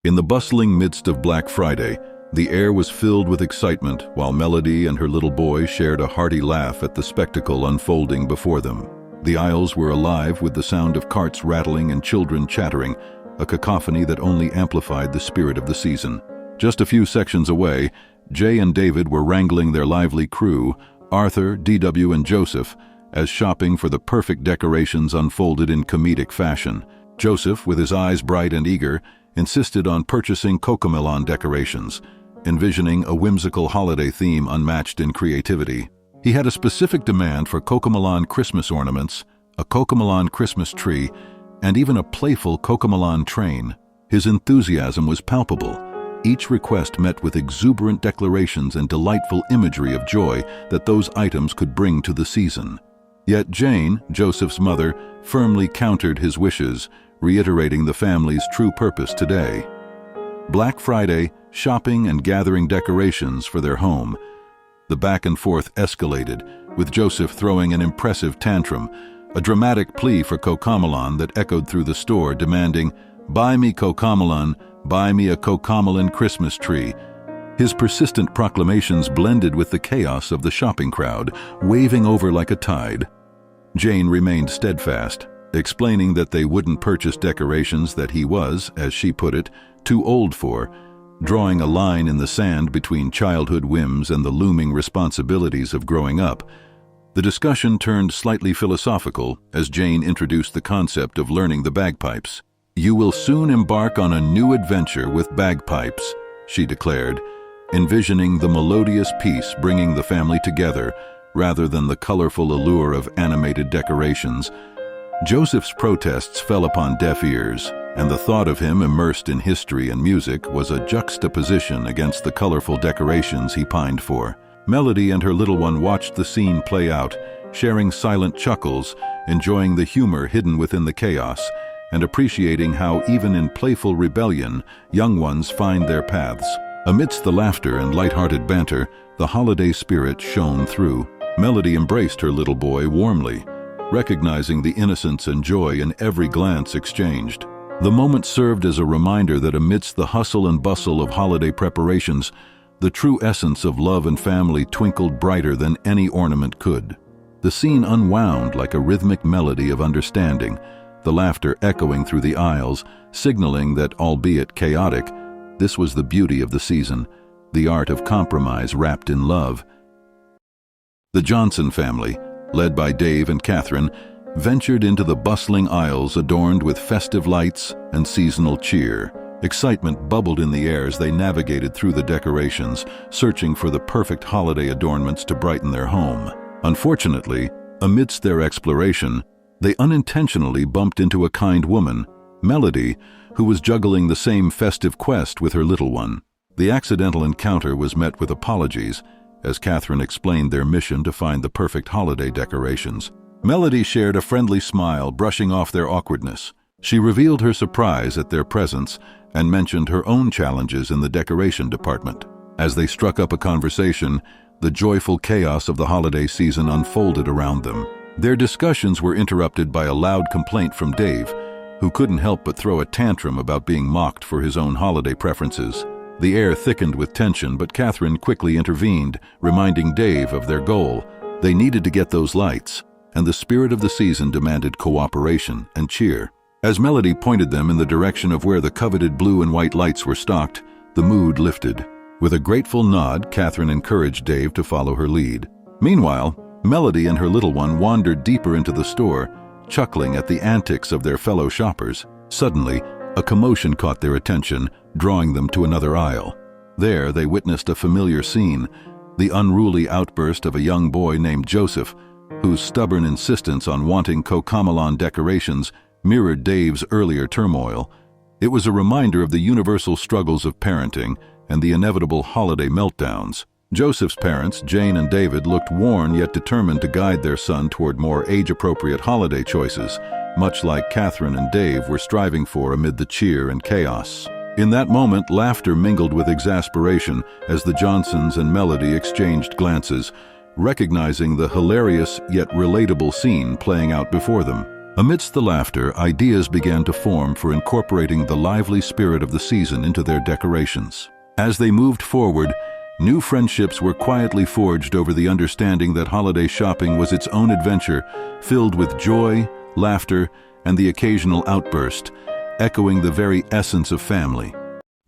In the bustling midst of Black Friday, the air was filled with excitement while Melody and her little boy shared a hearty laugh at the spectacle unfolding before them. The aisles were alive with the sound of carts rattling and children chattering, a cacophony that only amplified the spirit of the season. Just a few sections away, Jay and David were wrangling their lively crew, Arthur, DW, and Joseph, as shopping for the perfect decorations unfolded in comedic fashion. Joseph, with his eyes bright and eager, insisted on purchasing cocomelon decorations, envisioning a whimsical holiday theme unmatched in creativity. He had a specific demand for cocomelon Christmas ornaments, a cocomelon Christmas tree, and even a playful cocomelon train. His enthusiasm was palpable. Each request met with exuberant declarations and delightful imagery of joy that those items could bring to the season. Yet Jane, Joseph's mother, firmly countered his wishes, reiterating the family's true purpose today. Black Friday, shopping and gathering decorations for their home. The back and forth escalated, with Joseph throwing an impressive tantrum, a dramatic plea for cocomelon that echoed through the store demanding, "Buy me cocomelon, buy me a cocomelon Christmas tree." His persistent proclamations blended with the chaos of the shopping crowd, waving over like a tide. Jane remained steadfast, explaining that they wouldn't purchase decorations that he was, as she put it, too old for, drawing a line in the sand between childhood whims and the looming responsibilities of growing up. The discussion turned slightly philosophical as Jane introduced the concept of learning the bagpipes. "You will soon embark on a new adventure with bagpipes," she declared, envisioning the melodious piece bringing the family together rather than the colorful allure of animated decorations. Joseph's protests fell upon deaf ears, and the thought of him immersed in history and music was a juxtaposition against the colorful decorations he pined for. Melody and her little one watched the scene play out, sharing silent chuckles, enjoying the humor hidden within the chaos, and appreciating how even in playful rebellion, young ones find their paths. Amidst the laughter and light-hearted banter, the holiday spirit shone through. Melody embraced her little boy warmly, recognizing the innocence and joy in every glance exchanged. The moment served as a reminder that amidst the hustle and bustle of holiday preparations, the true essence of love and family twinkled brighter than any ornament could. The scene unwound like a rhythmic melody of understanding, the laughter echoing through the aisles, signaling that, albeit chaotic, this was the beauty of the season, the art of compromise wrapped in love. The Johnson family, led by Dave and Catherine, ventured into the bustling aisles adorned with festive lights and seasonal cheer. Excitement bubbled in the air as they navigated through the decorations, searching for the perfect holiday adornments to brighten their home. Unfortunately, amidst their exploration, they unintentionally bumped into a kind woman, Melody, who was juggling the same festive quest with her little one. The accidental encounter was met with apologies, as Catherine explained their mission to find the perfect holiday decorations. Melody shared a friendly smile, brushing off their awkwardness. She revealed her surprise at their presence and mentioned her own challenges in the decoration department. As they struck up a conversation, the joyful chaos of the holiday season unfolded around them. Their discussions were interrupted by a loud complaint from Dave, who couldn't help but throw a tantrum about being mocked for his own holiday preferences. The air thickened with tension, but Catherine quickly intervened, reminding Dave of their goal. They needed to get those lights, and the spirit of the season demanded cooperation and cheer. As Melody pointed them in the direction of where the coveted blue and white lights were stocked, the mood lifted. With a grateful nod, Catherine encouraged Dave to follow her lead. Meanwhile, Melody and her little one wandered deeper into the store, chuckling at the antics of their fellow shoppers. Suddenly, a commotion caught their attention, drawing them to another aisle. There, they witnessed a familiar scene, the unruly outburst of a young boy named Joseph, whose stubborn insistence on wanting cocomelon decorations mirrored Dave's earlier turmoil. It was a reminder of the universal struggles of parenting and the inevitable holiday meltdowns. Joseph's parents, Jane and David, looked worn yet determined to guide their son toward more age-appropriate holiday choices, much like Catherine and Dave were striving for amid the cheer and chaos. In that moment, laughter mingled with exasperation as the Johnsons and Melody exchanged glances, recognizing the hilarious yet relatable scene playing out before them. Amidst the laughter, ideas began to form for incorporating the lively spirit of the season into their decorations. As they moved forward, new friendships were quietly forged over the understanding that holiday shopping was its own adventure, filled with joy, laughter, and the occasional outburst, echoing the very essence of family.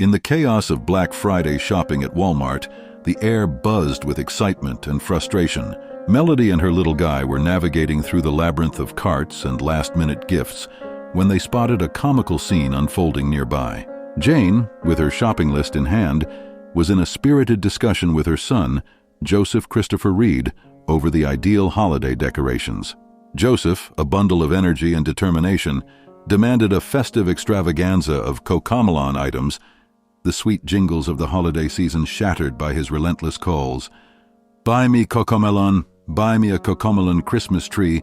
In the chaos of Black Friday shopping at Walmart, the air buzzed with excitement and frustration. Melody and her little guy were navigating through the labyrinth of carts and last-minute gifts when they spotted a comical scene unfolding nearby. Jane, with her shopping list in hand, was in a spirited discussion with her son, Joseph Christopher Reed, over the ideal holiday decorations. Joseph, a bundle of energy and determination, demanded a festive extravaganza of Cocomelon items, the sweet jingles of the holiday season shattered by his relentless calls. "Buy me Cocomelon, buy me a Cocomelon Christmas tree."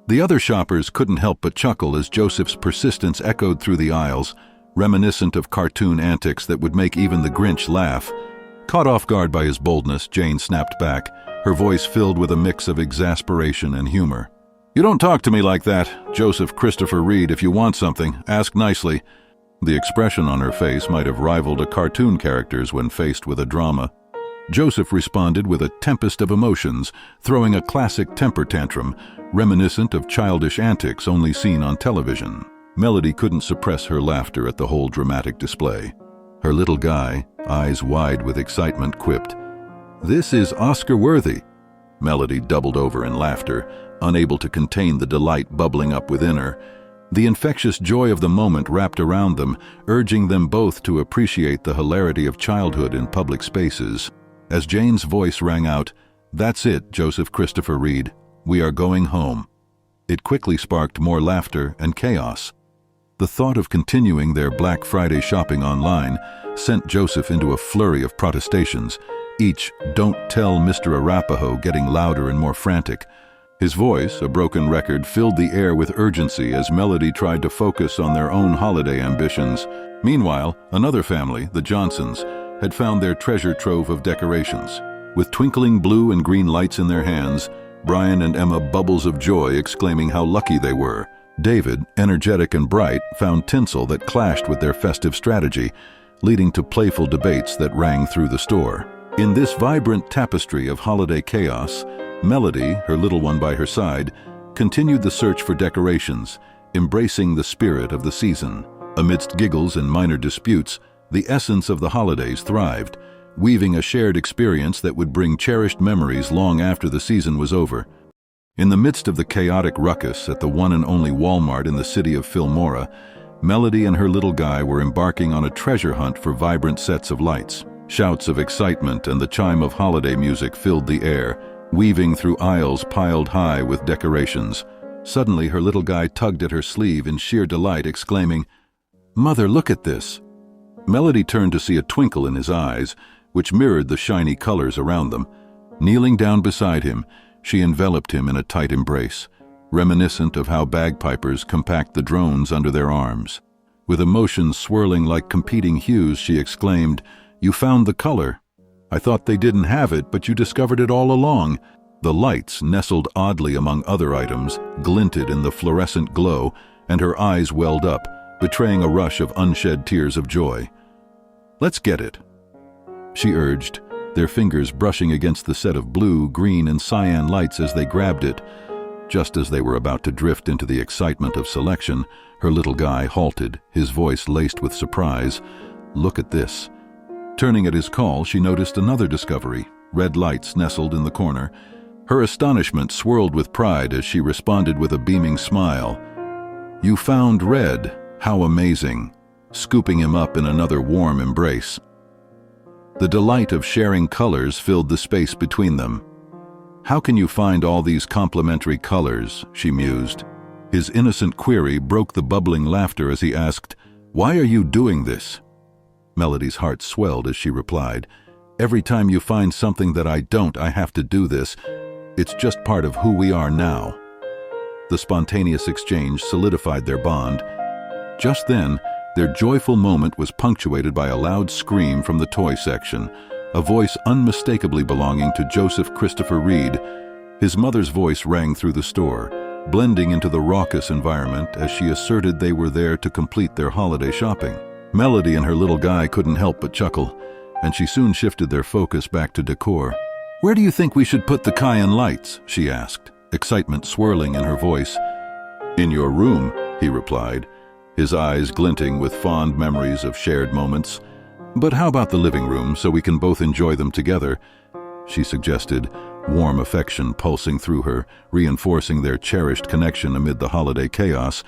The other shoppers couldn't help but chuckle as Joseph's persistence echoed through the aisles, reminiscent of cartoon antics that would make even the Grinch laugh. Caught off guard by his boldness, Jane snapped back, her voice filled with a mix of exasperation and humor. "You don't talk to me like that, Joseph Christopher Reed. If you want something, ask nicely." The expression on her face might have rivaled a cartoon character's when faced with a drama. Joseph responded with a tempest of emotions, throwing a classic temper tantrum, reminiscent of childish antics only seen on television. Melody couldn't suppress her laughter at the whole dramatic display. Her little guy, eyes wide with excitement, quipped, "This is Oscar-worthy." Melody doubled over in laughter, unable to contain the delight bubbling up within her. The infectious joy of the moment wrapped around them, urging them both to appreciate the hilarity of childhood in public spaces. As Jane's voice rang out, "That's it, Joseph Christopher Reed. We are going home." It quickly sparked more laughter and chaos. The thought of continuing their Black Friday shopping online sent Joseph into a flurry of protestations, each "Don't tell Mr. Arapaho" getting louder and more frantic. His voice, a broken record, filled the air with urgency as Melody tried to focus on their own holiday ambitions. Meanwhile, another family, the Johnsons, had found their treasure trove of decorations. With twinkling blue and green lights in their hands, Brian and Emma bubbles of joy, exclaiming how lucky they were. David, energetic and bright, found tinsel that clashed with their festive strategy, leading to playful debates that rang through the store. In this vibrant tapestry of holiday chaos, Melody, her little one by her side, continued the search for decorations, embracing the spirit of the season. Amidst giggles and minor disputes, the essence of the holidays thrived, weaving a shared experience that would bring cherished memories long after the season was over. In the midst of the chaotic ruckus at the one and only Walmart in the city of Filmora, Melody and her little guy were embarking on a treasure hunt for vibrant sets of lights. Shouts of excitement and the chime of holiday music filled the air, weaving through aisles piled high with decorations. Suddenly, her little guy tugged at her sleeve in sheer delight, exclaiming, "Mother, look at this." Melody turned to see a twinkle in his eyes, which mirrored the shiny colors around them. Kneeling down beside him, she enveloped him in a tight embrace, reminiscent of how bagpipers compact the drones under their arms. With emotions swirling like competing hues, she exclaimed, "You found the color. I thought they didn't have it, but you discovered it all along." The lights, nestled oddly among other items, glinted in the fluorescent glow, and her eyes welled up, betraying a rush of unshed tears of joy. "Let's get it," she urged, their fingers brushing against the set of blue, green, and cyan lights as they grabbed it. Just as they were about to drift into the excitement of selection, her little guy halted, his voice laced with surprise. "Look at this." Turning at his call, she noticed another discovery, red lights nestled in the corner. Her astonishment swirled with pride as she responded with a beaming smile. "You found red. How amazing," scooping him up in another warm embrace. The delight of sharing colors filled the space between them. "How can you find all these complementary colors?" she mused. His innocent query broke the bubbling laughter as he asked, "Why are you doing this?" Melody's heart swelled as she replied, "Every time you find something that I don't, I have to do this. It's just part of who we are now." The spontaneous exchange solidified their bond. Just then, their joyful moment was punctuated by a loud scream from the toy section, a voice unmistakably belonging to Joseph Christopher Reed. His mother's voice rang through the store, blending into the raucous environment as she asserted they were there to complete their holiday shopping. Melody and her little guy couldn't help but chuckle, and she soon shifted their focus back to decor. "Where do you think we should put the Cayenne lights?" she asked, excitement swirling in her voice. "In your room," he replied, his eyes glinting with fond memories of shared moments. "But how about the living room so we can both enjoy them together?" she suggested, warm affection pulsing through her, reinforcing their cherished connection amid the holiday chaos.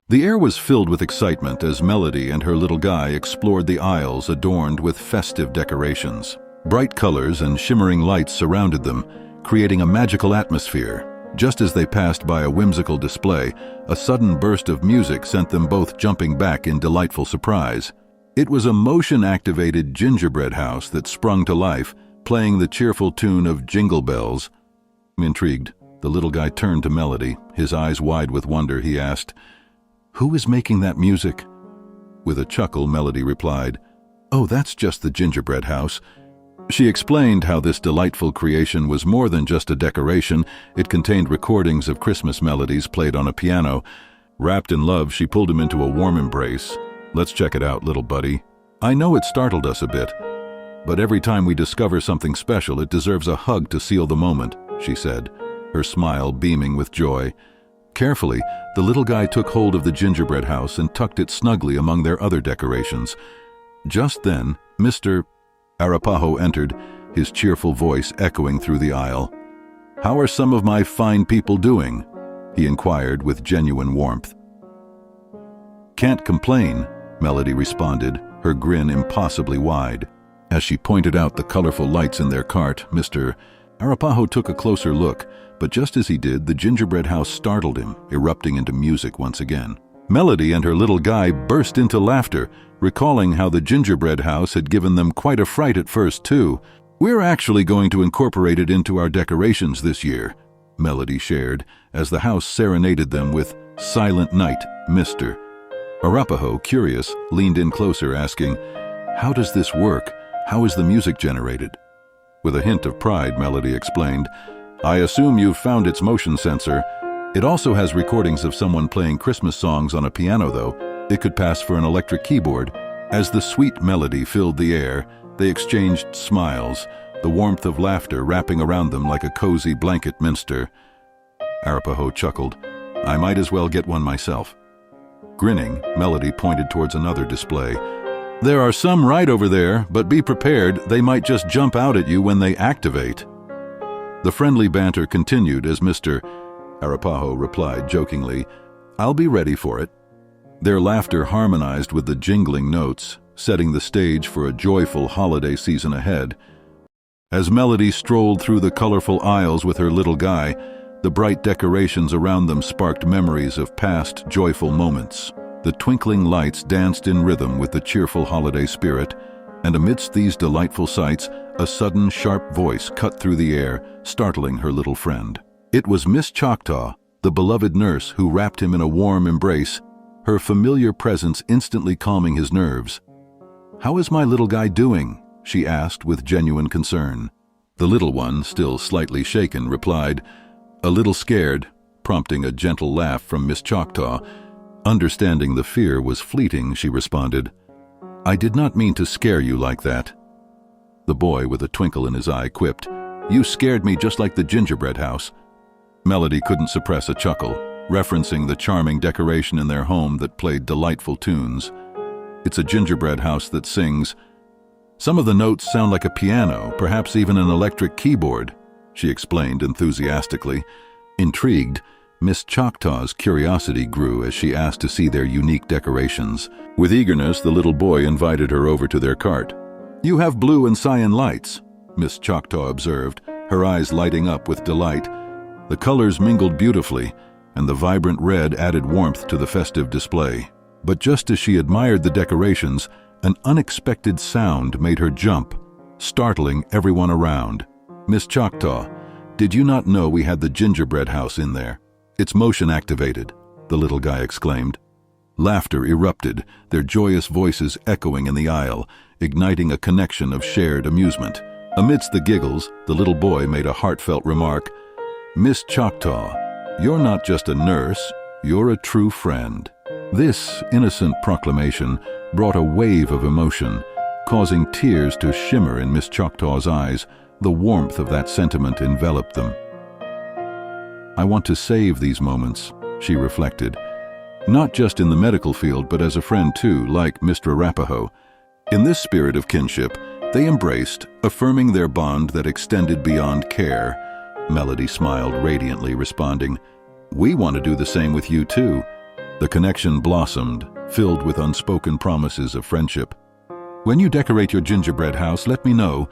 The air was filled with excitement as Melody and her little guy explored the aisles adorned with festive decorations. Bright colors and shimmering lights surrounded them, creating a magical atmosphere. Just as they passed by a whimsical display, a sudden burst of music sent them both jumping back in delightful surprise. It was a motion-activated gingerbread house that sprung to life, playing the cheerful tune of Jingle Bells. Intrigued, the little guy turned to Melody, his eyes wide with wonder. He asked, "Who is making that music?" With a chuckle, Melody replied, "Oh, that's just the gingerbread house." She explained how this delightful creation was more than just a decoration. It contained recordings of Christmas melodies played on a piano. Wrapped in love, she pulled him into a warm embrace. "Let's check it out, little buddy. I know it startled us a bit, but every time we discover something special, it deserves a hug to seal the moment," she said, her smile beaming with joy. Carefully, the little guy took hold of the gingerbread house and tucked it snugly among their other decorations. Just then, Mr. Arapaho entered, his cheerful voice echoing through the aisle. "How are some of my fine people doing?" he inquired with genuine warmth. "Can't complain," Melody responded, her grin impossibly wide. As she pointed out the colorful lights in their cart, Mr. Arapaho took a closer look, but just as he did, the gingerbread house startled him, erupting into music once again. Melody and her little guy burst into laughter, recalling how the gingerbread house had given them quite a fright at first, too. "We're actually going to incorporate it into our decorations this year," Melody shared, as the house serenaded them with "Silent Night, Mr." Arapaho, curious, leaned in closer, asking, "How does this work? How is the music generated?" With a hint of pride, Melody explained, "I assume you've found its motion sensor. It also has recordings of someone playing Christmas songs on a piano, though. It could pass for an electric keyboard." As the sweet melody filled the air, they exchanged smiles, the warmth of laughter wrapping around them like a cozy blanket minster. Arapaho chuckled, "I might as well get one myself." Grinning, Melody pointed towards another display. "There are some right over there, but be prepared, they might just jump out at you when they activate." The friendly banter continued as Mr. Arapaho replied jokingly, "I'll be ready for it." Their laughter harmonized with the jingling notes, setting the stage for a joyful holiday season ahead. As Melody strolled through the colorful aisles with her little guy, the bright decorations around them sparked memories of past joyful moments. The twinkling lights danced in rhythm with the cheerful holiday spirit, and amidst these delightful sights, a sudden sharp voice cut through the air, startling her little friend. It was Miss Choctaw, the beloved nurse who wrapped him in a warm embrace, her familiar presence instantly calming his nerves. "How is my little guy doing?" she asked with genuine concern. The little one, still slightly shaken, replied, "A little scared," prompting a gentle laugh from Miss Choctaw. Understanding the fear was fleeting, she responded, "I did not mean to scare you like that." The boy, with a twinkle in his eye, quipped, "You scared me just like the gingerbread house." Melody couldn't suppress a chuckle, referencing the charming decoration in their home that played delightful tunes. "It's a gingerbread house that sings. Some of the notes sound like a piano, perhaps even an electric keyboard," she explained enthusiastically. Intrigued, Miss Choctaw's curiosity grew as she asked to see their unique decorations. With eagerness, the little boy invited her over to their cart. "You have blue and cyan lights," Miss Choctaw observed, her eyes lighting up with delight. The colors mingled beautifully, and the vibrant red added warmth to the festive display. But just as she admired the decorations, an unexpected sound made her jump, startling everyone around. "Miss Choctaw, did you not know we had the gingerbread house in there? It's motion-activated," the little guy exclaimed. Laughter erupted, their joyous voices echoing in the aisle, igniting a connection of shared amusement. Amidst the giggles, the little boy made a heartfelt remark. "Miss Choctaw, "You're not just a nurse, you're a true friend." This innocent proclamation brought a wave of emotion, causing tears to shimmer in Miss Choctaw's eyes. The warmth of that sentiment enveloped them. "I want to save these moments," she reflected, "not just in the medical field, but as a friend too, like Mr. Arapaho." In this spirit of kinship, they embraced, affirming their bond that extended beyond care. Melody smiled radiantly, responding, "We want to do the same with you too." The connection blossomed, filled with unspoken promises of friendship. "When you decorate your gingerbread house, let me know.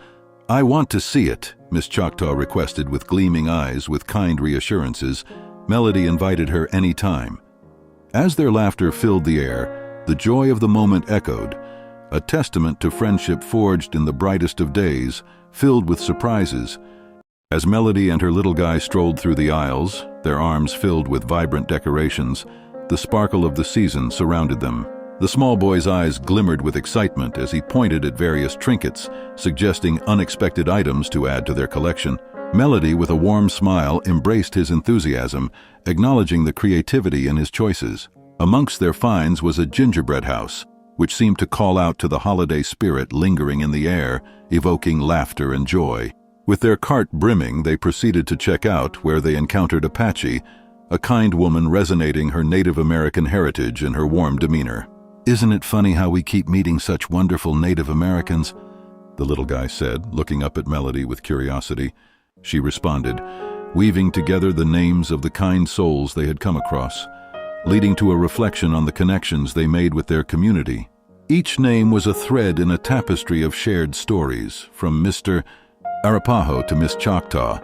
I want to see it," Miss Choctaw requested with gleaming eyes. With kind reassurances, Melody invited her any time. As their laughter filled the air, the joy of the moment echoed, a testament to friendship forged in the brightest of days, filled with surprises. As Melody and her little guy strolled through the aisles, their arms filled with vibrant decorations, the sparkle of the season surrounded them. The small boy's eyes glimmered with excitement as he pointed at various trinkets, suggesting unexpected items to add to their collection. Melody, with a warm smile, embraced his enthusiasm, acknowledging the creativity in his choices. Amongst their finds was a gingerbread house, which seemed to call out to the holiday spirit lingering in the air, evoking laughter and joy. With their cart brimming, they proceeded to check out, where they encountered Apache, a kind woman resonating her Native American heritage in her warm demeanor. "Isn't it funny how we keep meeting such wonderful Native Americans?" the little guy said, looking up at Melody with curiosity. She responded, weaving together the names of the kind souls they had come across, leading to a reflection on the connections they made with their community. Each name was a thread in a tapestry of shared stories, from Mr. Arapaho to Miss Choctaw,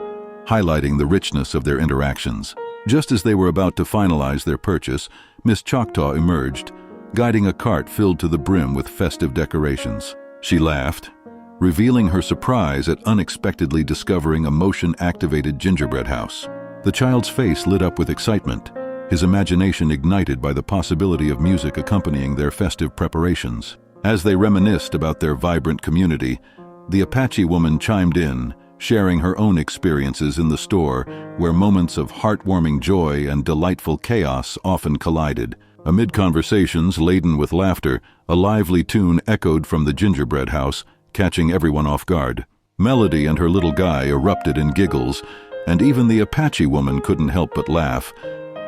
highlighting the richness of their interactions. Just as they were about to finalize their purchase, Miss Choctaw emerged, guiding a cart filled to the brim with festive decorations. She laughed, revealing her surprise at unexpectedly discovering a motion-activated gingerbread house. The child's face lit up with excitement, his imagination ignited by the possibility of music accompanying their festive preparations. As they reminisced about their vibrant community, the Apache woman chimed in, sharing her own experiences in the store, where moments of heartwarming joy and delightful chaos often collided. Amid conversations laden with laughter, a lively tune echoed from the gingerbread house, catching everyone off guard. Melody and her little guy erupted in giggles, and even the Apache woman couldn't help but laugh,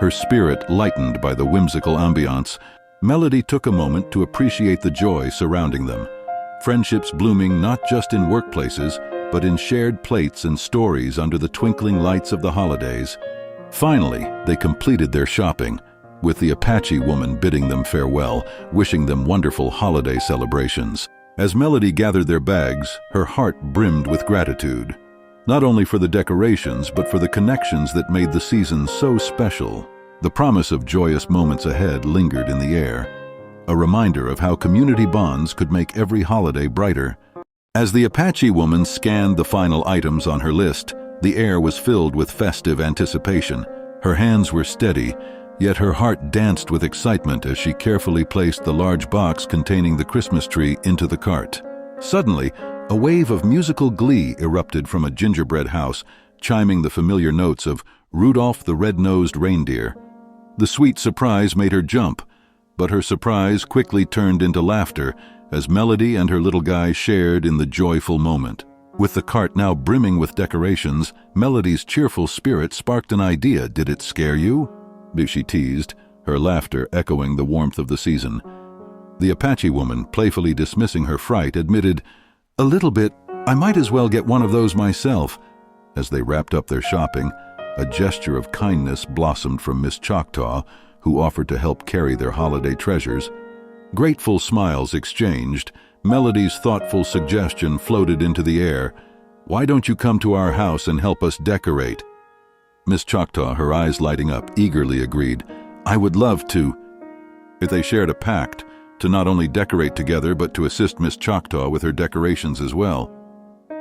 her spirit lightened by the whimsical ambiance. Melody took a moment to appreciate the joy surrounding them. Friendships blooming not just in workplaces, but in shared plates and stories under the twinkling lights of the holidays. Finally, they completed their shopping, with the Apache woman bidding them farewell, wishing them wonderful holiday celebrations. As Melody gathered their bags, her heart brimmed with gratitude, not only for the decorations, but for the connections that made the season so special. The promise of joyous moments ahead lingered in the air, a reminder of how community bonds could make every holiday brighter. As the Apache woman scanned the final items on her list, the air was filled with festive anticipation. Her hands were steady, yet her heart danced with excitement as she carefully placed the large box containing the Christmas tree into the cart. Suddenly, a wave of musical glee erupted from a gingerbread house, chiming the familiar notes of Rudolph the Red-Nosed Reindeer. The sweet surprise made her jump, but her surprise quickly turned into laughter as Melody and her little guy shared in the joyful moment. With the cart now brimming with decorations, Melody's cheerful spirit sparked an idea. "Did it scare you?" she teased, her laughter echoing the warmth of the season. The Apache woman, playfully dismissing her fright, admitted, "A little bit. I might as well get one of those myself." As they wrapped up their shopping, a gesture of kindness blossomed from Miss Choctaw, who offered to help carry their holiday treasures. Grateful smiles exchanged, Melody's thoughtful suggestion floated into the air. "Why don't you come to our house and help us decorate?" Miss Choctaw, her eyes lighting up, eagerly agreed. "I would love to." If they shared a pact to not only decorate together but to assist Miss Choctaw with her decorations as well.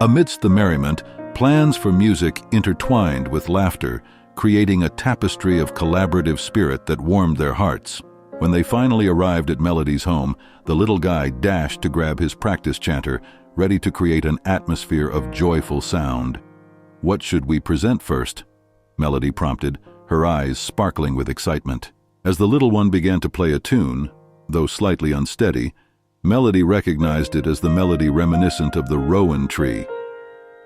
Amidst the merriment, plans for music intertwined with laughter, creating a tapestry of collaborative spirit that warmed their hearts. When they finally arrived at Melody's home, the little guy dashed to grab his practice chanter, ready to create an atmosphere of joyful sound. "What should we present first?" Melody prompted, her eyes sparkling with excitement. As the little one began to play a tune, though slightly unsteady, Melody recognized it as the melody reminiscent of the rowan tree.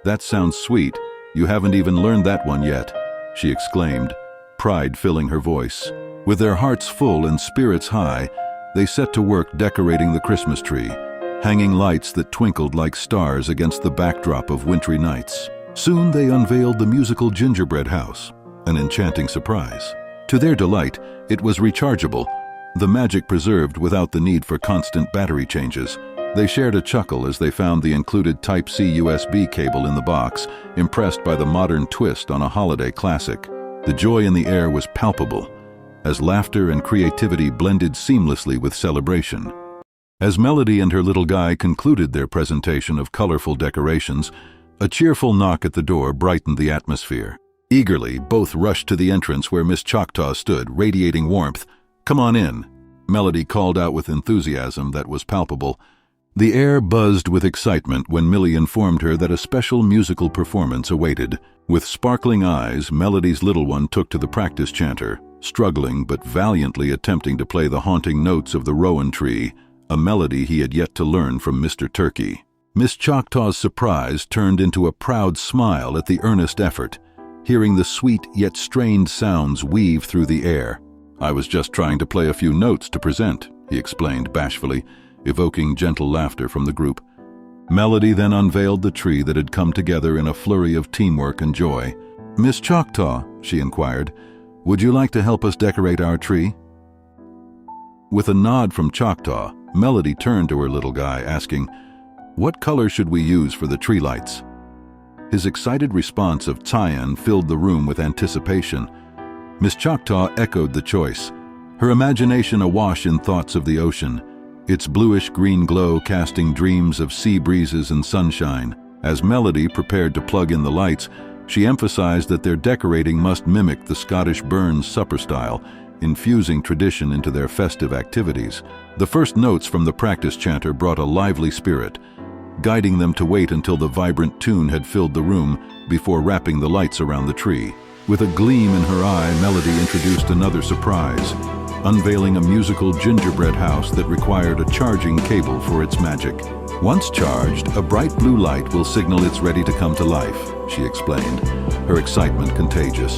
"That sounds sweet. You haven't even learned that one yet," she exclaimed, pride filling her voice. With their hearts full and spirits high, they set to work decorating the Christmas tree, hanging lights that twinkled like stars against the backdrop of wintry nights. Soon they unveiled the musical gingerbread house, an enchanting surprise. To their delight, it was rechargeable, the magic preserved without the need for constant battery changes. They shared a chuckle as they found the included Type-C USB cable in the box, impressed by the modern twist on a holiday classic. The joy in the air was palpable, as laughter and creativity blended seamlessly with celebration. As Melody and her little guy concluded their presentation of colorful decorations, a cheerful knock at the door brightened the atmosphere. Eagerly, both rushed to the entrance where Miss Choctaw stood, radiating warmth. "Come on in," Melody called out with enthusiasm that was palpable. The air buzzed with excitement when Millie informed her that a special musical performance awaited. With sparkling eyes, Melody's little one took to the practice chanter, struggling but valiantly attempting to play the haunting notes of the rowan tree, a melody he had yet to learn from Mr. Turkey. Miss Choctaw's surprise turned into a proud smile at the earnest effort, hearing the sweet yet strained sounds weave through the air. "I was just trying to play a few notes to present," he explained bashfully, evoking gentle laughter from the group. Melody then unveiled the tree that had come together in a flurry of teamwork and joy. "Miss Choctaw," she inquired, "would you like to help us decorate our tree?" With a nod from Choctaw, Melody turned to her little guy, asking, "What color should we use for the tree lights?" His excited response of cyan filled the room with anticipation. Miss Choctaw echoed the choice, her imagination awash in thoughts of the ocean, its bluish-green glow casting dreams of sea breezes and sunshine. As Melody prepared to plug in the lights, she emphasized that their decorating must mimic the Scottish Burns supper style, infusing tradition into their festive activities. The first notes from the practice chanter brought a lively spirit, guiding them to wait until the vibrant tune had filled the room before wrapping the lights around the tree. With a gleam in her eye, Melody introduced another surprise, unveiling a musical gingerbread house that required a charging cable for its magic. "Once charged, a bright blue light will signal it's ready to come to life," she explained, her excitement contagious.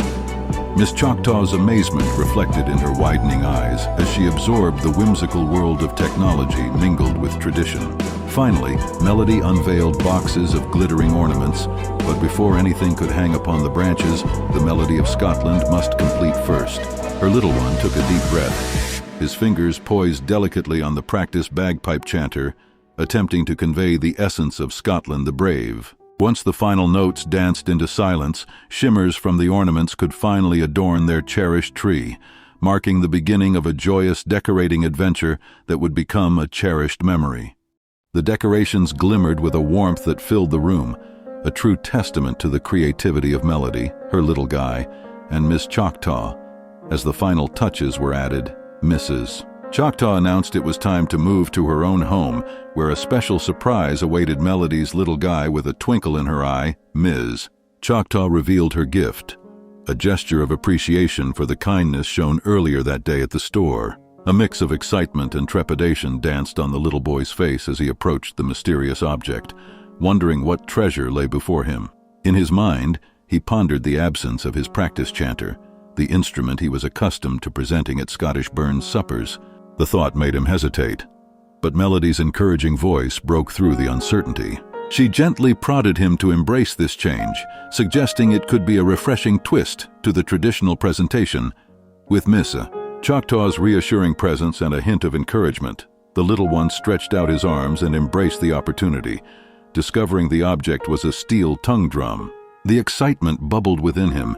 Miss Choctaw's amazement reflected in her widening eyes as she absorbed the whimsical world of technology mingled with tradition. Finally, Melody unveiled boxes of glittering ornaments, but before anything could hang upon the branches, the Melody of Scotland must complete first. Her little one took a deep breath, his fingers poised delicately on the practice bagpipe chanter, attempting to convey the essence of Scotland the Brave. Once the final notes danced into silence, shimmers from the ornaments could finally adorn their cherished tree, marking the beginning of a joyous decorating adventure that would become a cherished memory. The decorations glimmered with a warmth that filled the room, a true testament to the creativity of Melody, her little guy, and Miss Choctaw. As the final touches were added, Mrs. Choctaw announced it was time to move to her own home, where a special surprise awaited Melody's little guy. With a twinkle in her eye, Ms. Choctaw revealed her gift, a gesture of appreciation for the kindness shown earlier that day at the store. A mix of excitement and trepidation danced on the little boy's face as he approached the mysterious object, wondering what treasure lay before him. In his mind, he pondered the absence of his practice chanter, the instrument he was accustomed to presenting at Scottish Burns suppers. The thought made him hesitate, but Melody's encouraging voice broke through the uncertainty. She gently prodded him to embrace this change, suggesting it could be a refreshing twist to the traditional presentation. With Miss Choctaw's reassuring presence and a hint of encouragement, the little one stretched out his arms and embraced the opportunity, discovering the object was a steel tongue drum. The excitement bubbled within him,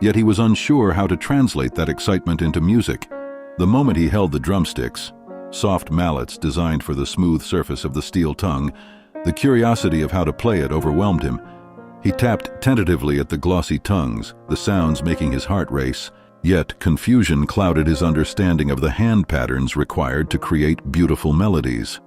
yet he was unsure how to translate that excitement into music. The moment he held the drumsticks, soft mallets designed for the smooth surface of the steel tongue, the curiosity of how to play it overwhelmed him. He tapped tentatively at the glossy tongues, the sounds making his heart race, yet confusion clouded his understanding of the hand patterns required to create beautiful melodies.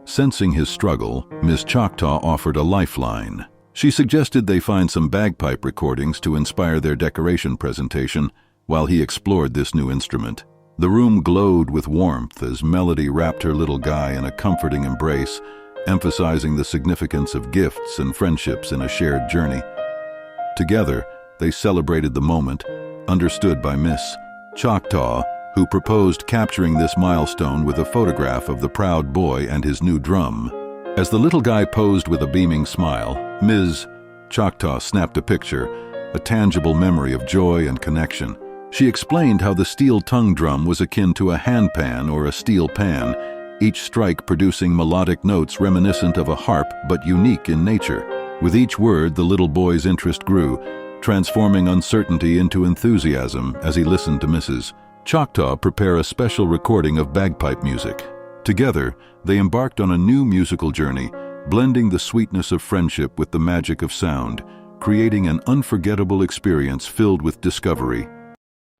Sensing his struggle, Miss Choctaw offered a lifeline. She suggested they find some bagpipe recordings to inspire their decoration presentation while he explored this new instrument. The room glowed with warmth as Melody wrapped her little guy in a comforting embrace, emphasizing the significance of gifts and friendships in a shared journey. Together, they celebrated the moment, understood by Miss Choctaw, who proposed capturing this milestone with a photograph of the proud boy and his new drum. As the little guy posed with a beaming smile, Ms. Choctaw snapped a picture, a tangible memory of joy and connection. She explained how the steel tongue drum was akin to a handpan or a steel pan, each strike producing melodic notes reminiscent of a harp but unique in nature. With each word, the little boy's interest grew, transforming uncertainty into enthusiasm as he listened to Mrs. Choctaw prepare a special recording of bagpipe music. Together, they embarked on a new musical journey, blending the sweetness of friendship with the magic of sound, creating an unforgettable experience filled with discovery.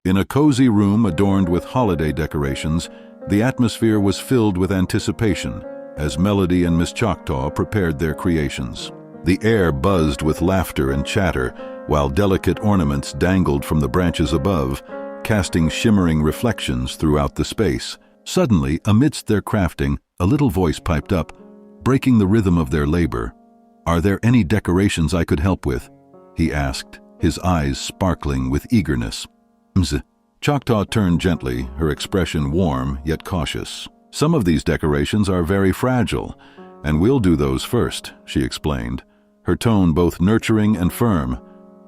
In a cozy room adorned with holiday decorations, the atmosphere was filled with anticipation as Melody and Miss Choctaw prepared their creations. The air buzzed with laughter and chatter, while delicate ornaments dangled from the branches above, casting shimmering reflections throughout the space. Suddenly, amidst their crafting, a little voice piped up, breaking the rhythm of their labor. "Are there any decorations I could help with?" he asked, his eyes sparkling with eagerness. Ms. Choctaw turned gently, her expression warm yet cautious. "Some of these decorations are very fragile, and we'll do those first," she explained, her tone both nurturing and firm.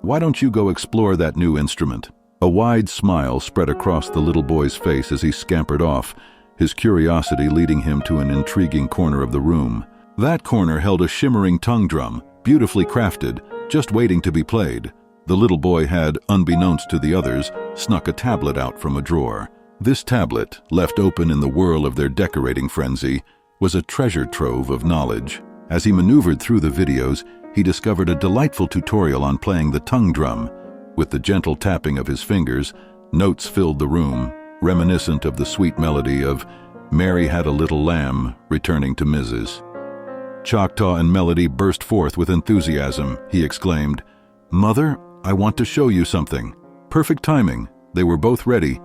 "Why don't you go explore that new instrument?" A wide smile spread across the little boy's face as he scampered off, his curiosity leading him to an intriguing corner of the room. That corner held a shimmering tongue drum, beautifully crafted, just waiting to be played. The little boy had, unbeknownst to the others, snuck a tablet out from a drawer. This tablet, left open in the whirl of their decorating frenzy, was a treasure trove of knowledge. As he maneuvered through the videos, he discovered a delightful tutorial on playing the tongue drum. With the gentle tapping of his fingers, notes filled the room, reminiscent of the sweet melody of "Mary Had a Little Lamb" returning to Mrs. Choctaw, and Melody burst forth with enthusiasm. He exclaimed, "Mother, I want to show you something." Perfect timing. They were both ready,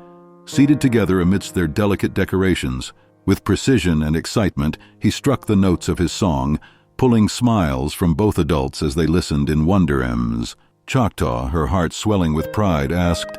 seated together amidst their delicate decorations. With precision and excitement, he struck the notes of his song, pulling smiles from both adults as they listened in wonder. Ms. Choctaw, her heart swelling with pride, asked,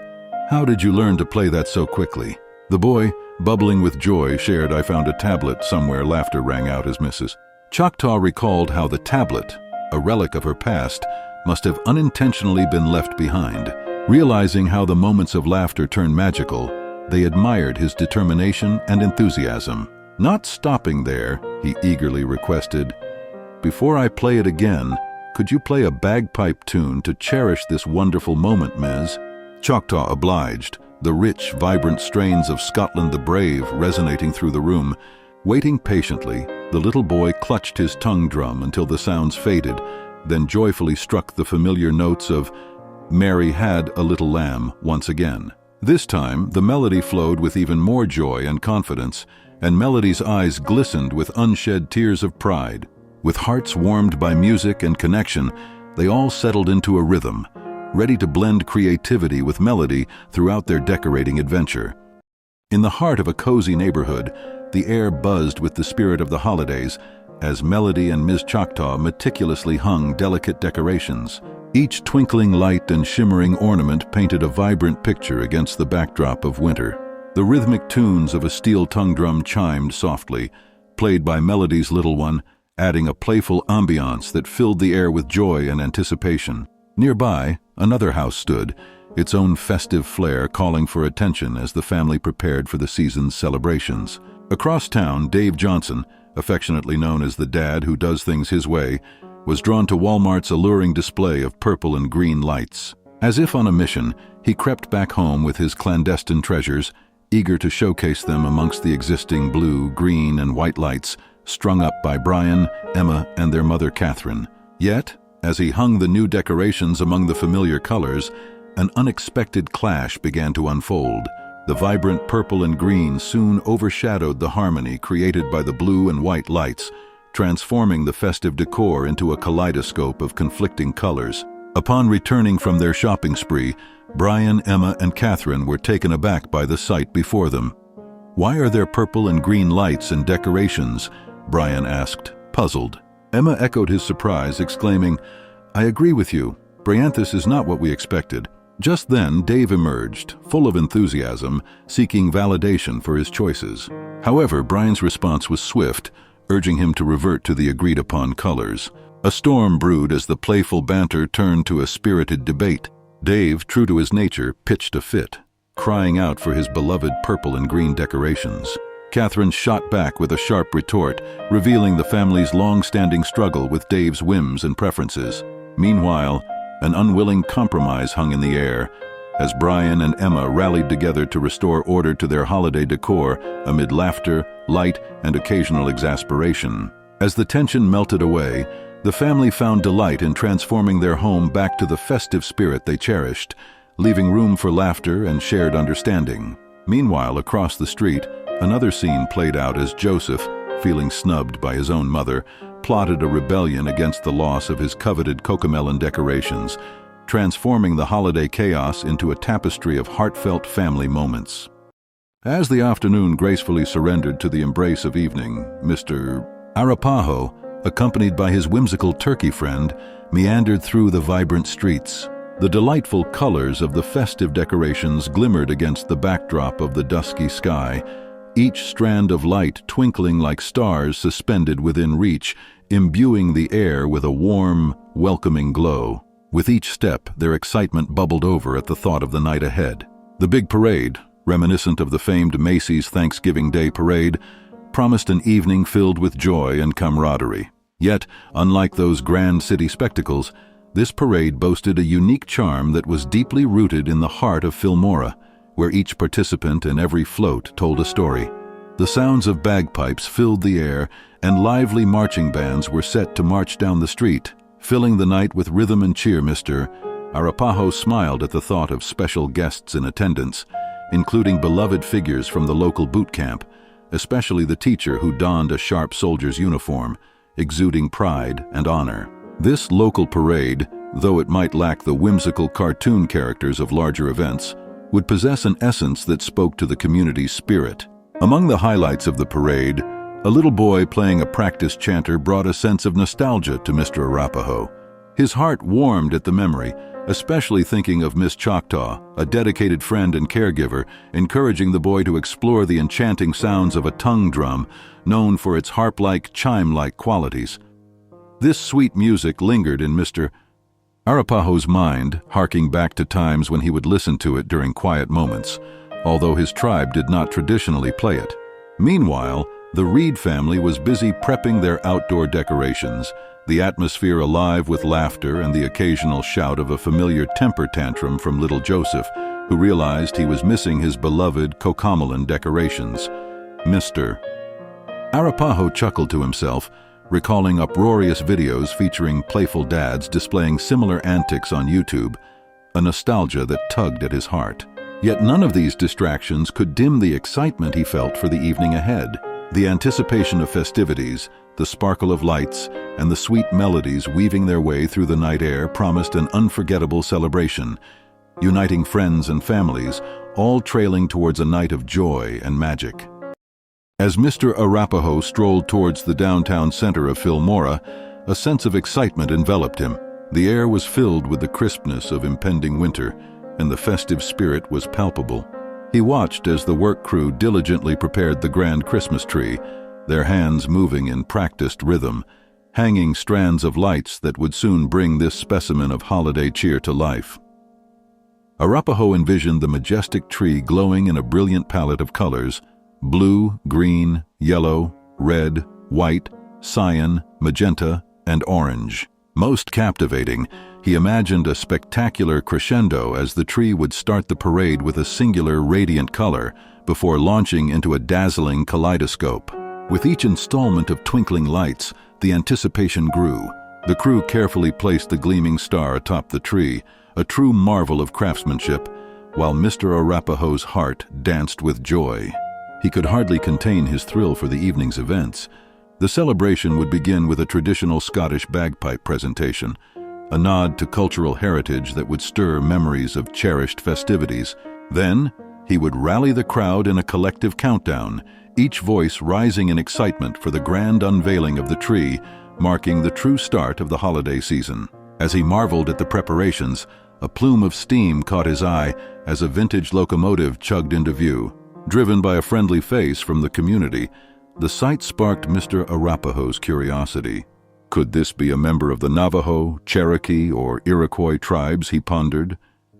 "How did you learn to play that so quickly?" The boy, bubbling with joy, shared, "I found a tablet somewhere." Laughter rang out as Mrs. Choctaw recalled how the tablet, a relic of her past, must have unintentionally been left behind. Realizing how the moments of laughter turn magical, they admired his determination and enthusiasm. Not stopping there, he eagerly requested, "Before I play it again, could you play a bagpipe tune to cherish this wonderful moment, Ms.?" Choctaw obliged, the rich, vibrant strains of Scotland the Brave resonating through the room. Waiting patiently, the little boy clutched his tongue drum until the sounds faded, then joyfully struck the familiar notes of "Mary Had a Little Lamb" once again. This time, the melody flowed with even more joy and confidence, and Melody's eyes glistened with unshed tears of pride. With hearts warmed by music and connection, they all settled into a rhythm, ready to blend creativity with melody throughout their decorating adventure. In the heart of a cozy neighborhood, the air buzzed with the spirit of the holidays as Melody and Ms. Choctaw meticulously hung delicate decorations. Each twinkling light and shimmering ornament painted a vibrant picture against the backdrop of winter. The rhythmic tunes of a steel tongue drum chimed softly, played by Melody's little one, adding a playful ambiance that filled the air with joy and anticipation. Nearby, another house stood, its own festive flair calling for attention as the family prepared for the season's celebrations. Across town, Dave Johnson, affectionately known as the dad who does things his way, was drawn to Walmart's alluring display of purple and green lights. As if on a mission, he crept back home with his clandestine treasures, eager to showcase them amongst the existing blue, green, and white lights strung up by Brian, Emma, and their mother Catherine. Yet, as he hung the new decorations among the familiar colors, an unexpected clash began to unfold. The vibrant purple and green soon overshadowed the harmony created by the blue and white lights, transforming the festive decor into a kaleidoscope of conflicting colors. Upon returning from their shopping spree, Brian, Emma, and Catherine were taken aback by the sight before them. "Why are there purple and green lights and decorations?" Brian asked, puzzled. Emma echoed his surprise, exclaiming, "I agree with you. Bryanthus is not what we expected." Just then, Dave emerged, full of enthusiasm, seeking validation for his choices. However, Brian's response was swift, urging him to revert to the agreed-upon colors. A storm brewed as the playful banter turned to a spirited debate. Dave, true to his nature, pitched a fit, crying out for his beloved purple and green decorations. Catherine shot back with a sharp retort, revealing the family's long-standing struggle with Dave's whims and preferences. Meanwhile, an unwilling compromise hung in the air, as Brian and Emma rallied together to restore order to their holiday decor amid laughter, light, and occasional exasperation. As the tension melted away, the family found delight in transforming their home back to the festive spirit they cherished, leaving room for laughter and shared understanding. Meanwhile, across the street, another scene played out as Joseph, feeling snubbed by his own mother, plotted a rebellion against the loss of his coveted cocomelon decorations, transforming the holiday chaos into a tapestry of heartfelt family moments. As the afternoon gracefully surrendered to the embrace of evening, Mr. Arapaho, accompanied by his whimsical turkey friend, meandered through the vibrant streets. The delightful colors of the festive decorations glimmered against the backdrop of the dusky sky, each strand of light twinkling like stars suspended within reach, imbuing the air with a warm, welcoming glow. With each step, their excitement bubbled over at the thought of the night ahead. The big parade, reminiscent of the famed Macy's Thanksgiving Day Parade, promised an evening filled with joy and camaraderie. Yet, unlike those grand city spectacles, this parade boasted a unique charm that was deeply rooted in the heart of Filmora, where each participant and every float told a story. The sounds of bagpipes filled the air, and lively marching bands were set to march down the street, filling the night with rhythm and cheer. Mr. Arapaho smiled at the thought of special guests in attendance, including beloved figures from the local boot camp, especially the teacher who donned a sharp soldier's uniform, exuding pride and honor. This local parade, though it might lack the whimsical cartoon characters of larger events, would possess an essence that spoke to the community's spirit. Among the highlights of the parade, a little boy playing a practice chanter brought a sense of nostalgia to Mr. Arapaho. His heart warmed at the memory, especially thinking of Miss Choctaw, a dedicated friend and caregiver, encouraging the boy to explore the enchanting sounds of a tongue drum, known for its harp-like, chime-like qualities. This sweet music lingered in Mr. Arapaho's mind, harking back to times when he would listen to it during quiet moments, although his tribe did not traditionally play it. Meanwhile, the Reed family was busy prepping their outdoor decorations, the atmosphere alive with laughter and the occasional shout of a familiar temper tantrum from little Joseph, who realized he was missing his beloved cocomelon decorations. Mr. Arapaho chuckled to himself, recalling uproarious videos featuring playful dads displaying similar antics on YouTube, a nostalgia that tugged at his heart. Yet none of these distractions could dim the excitement he felt for the evening ahead. The anticipation of festivities, the sparkle of lights, and the sweet melodies weaving their way through the night air promised an unforgettable celebration, uniting friends and families, all trailing towards a night of joy and magic. As Mr. Arapaho strolled towards the downtown center of Filmora, a sense of excitement enveloped him. The air was filled with the crispness of impending winter, and the festive spirit was palpable. He watched as the work crew diligently prepared the grand Christmas tree, their hands moving in practiced rhythm, hanging strands of lights that would soon bring this specimen of holiday cheer to life. Arapaho envisioned the majestic tree glowing in a brilliant palette of colors: blue, green, yellow, red, white, cyan, magenta, and orange. Most captivating, he imagined a spectacular crescendo as the tree would start the parade with a singular radiant color before launching into a dazzling kaleidoscope. With each installment of twinkling lights, the anticipation grew. The crew carefully placed the gleaming star atop the tree, a true marvel of craftsmanship, while Mr. Arapaho's heart danced with joy. He could hardly contain his thrill for the evening's events. The celebration would begin with a traditional Scottish bagpipe presentation, a nod to cultural heritage that would stir memories of cherished festivities. Then, he would rally the crowd in a collective countdown, each voice rising in excitement for the grand unveiling of the tree, marking the true start of the holiday season. As he marveled at the preparations, a plume of steam caught his eye as a vintage locomotive chugged into view. Driven by a friendly face from the community, the sight sparked Mr. Arapahoe's curiosity. Could this be a member of the Navajo, Cherokee, or Iroquois tribes, he pondered?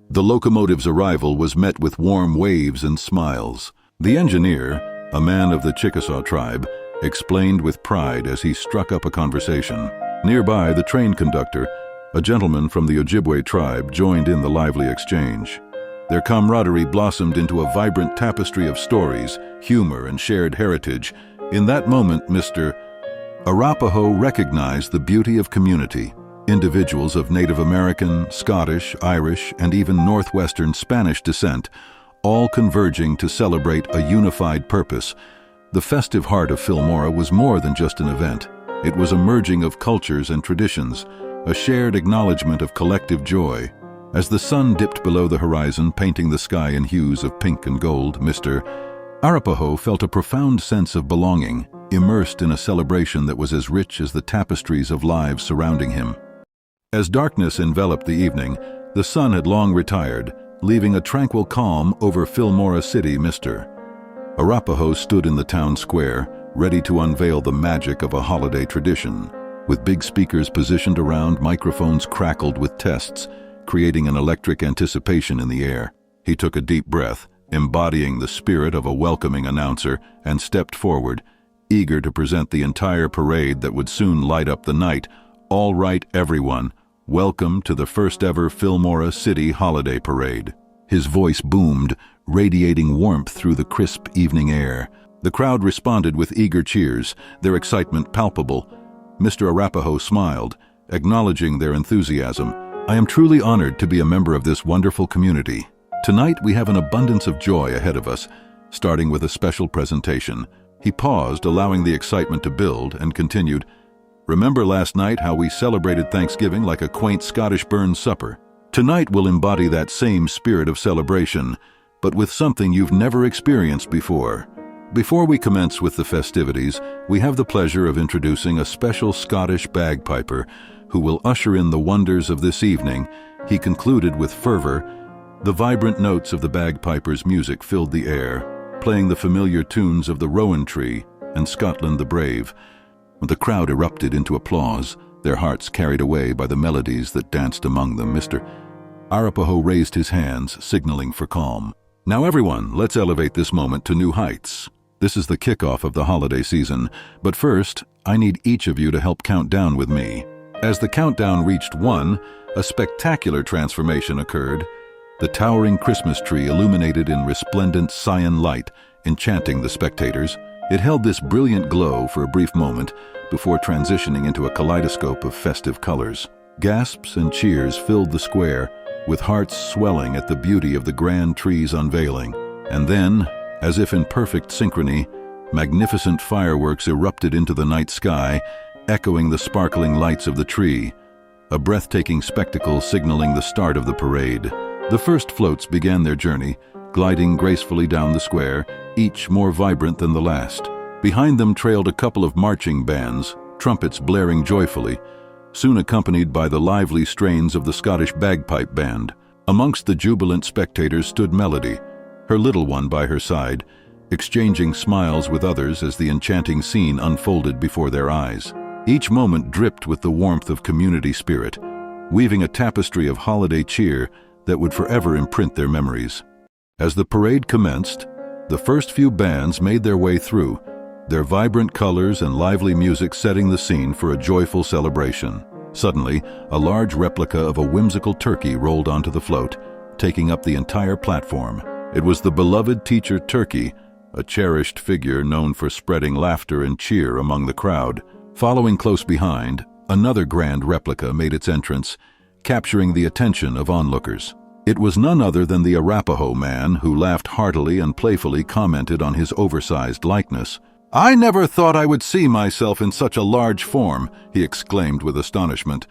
The locomotive's arrival was met with warm waves and smiles. The engineer, a man of the Chickasaw tribe, explained with pride as he struck up a conversation. Nearby, the train conductor, a gentleman from the Ojibwe tribe, joined in the lively exchange. Their camaraderie blossomed into a vibrant tapestry of stories, humor, and shared heritage. In that moment, Mr. Arapahoe recognized the beauty of community. Individuals of Native American, Scottish, Irish, and even Northwestern Spanish descent, all converging to celebrate a unified purpose. The festive heart of Filmora was more than just an event. It was a merging of cultures and traditions, a shared acknowledgement of collective joy. As the sun dipped below the horizon, painting the sky in hues of pink and gold, Mr. Arapahoe felt a profound sense of belonging, immersed in a celebration that was as rich as the tapestries of lives surrounding him. As darkness enveloped the evening, the sun had long retired, leaving a tranquil calm over Filmora City. Mr. Arapahoe stood in the town square, ready to unveil the magic of a holiday tradition. With big speakers positioned around, microphones crackled with tests, creating an electric anticipation in the air. He took a deep breath, embodying the spirit of a welcoming announcer, and stepped forward, eager to present the entire parade that would soon light up the night. All right, everyone, welcome to the first-ever Filmora City Holiday Parade. His voice boomed, radiating warmth through the crisp evening air. The crowd responded with eager cheers, their excitement palpable. Mr. Arapahoe smiled, acknowledging their enthusiasm. I am truly honored to be a member of this wonderful community. Tonight we have an abundance of joy ahead of us, starting with a special presentation. He paused, allowing the excitement to build, and continued, Remember last night how we celebrated Thanksgiving like a quaint Scottish burn supper? Tonight will embody that same spirit of celebration, but with something you've never experienced before. Before we commence with the festivities, we have the pleasure of introducing a special Scottish bagpiper who will usher in the wonders of this evening. He concluded with fervor. The vibrant notes of the bagpiper's music filled the air, playing the familiar tunes of the Rowan Tree and Scotland the Brave. The crowd erupted into applause, their hearts carried away by the melodies that danced among them. Mr. Arapahoe raised his hands, signaling for calm. Now everyone, let's elevate this moment to new heights. This is the kickoff of the holiday season, but first, I need each of you to help count down with me. As the countdown reached 1, a spectacular transformation occurred. The towering Christmas tree illuminated in resplendent cyan light, enchanting the spectators. It held this brilliant glow for a brief moment before transitioning into a kaleidoscope of festive colors. Gasps and cheers filled the square, with hearts swelling at the beauty of the grand tree's unveiling. And then, as if in perfect synchrony, magnificent fireworks erupted into the night sky, echoing the sparkling lights of the tree, a breathtaking spectacle signaling the start of the parade. The first floats began their journey, gliding gracefully down the square, each more vibrant than the last. Behind them trailed a couple of marching bands, trumpets blaring joyfully, soon accompanied by the lively strains of the Scottish bagpipe band. Amongst the jubilant spectators stood Melody, her little one by her side, exchanging smiles with others as the enchanting scene unfolded before their eyes. Each moment dripped with the warmth of community spirit, weaving a tapestry of holiday cheer that would forever imprint their memories. As the parade commenced, the first few bands made their way through, their vibrant colors and lively music setting the scene for a joyful celebration. Suddenly, a large replica of a whimsical turkey rolled onto the float, taking up the entire platform. It was the beloved teacher turkey, a cherished figure known for spreading laughter and cheer among the crowd. Following close behind, another grand replica made its entrance, capturing the attention of onlookers. It was none other than the Arapahoe man, who laughed heartily and playfully commented on his oversized likeness. "I never thought I would see myself in such a large form," he exclaimed with astonishment.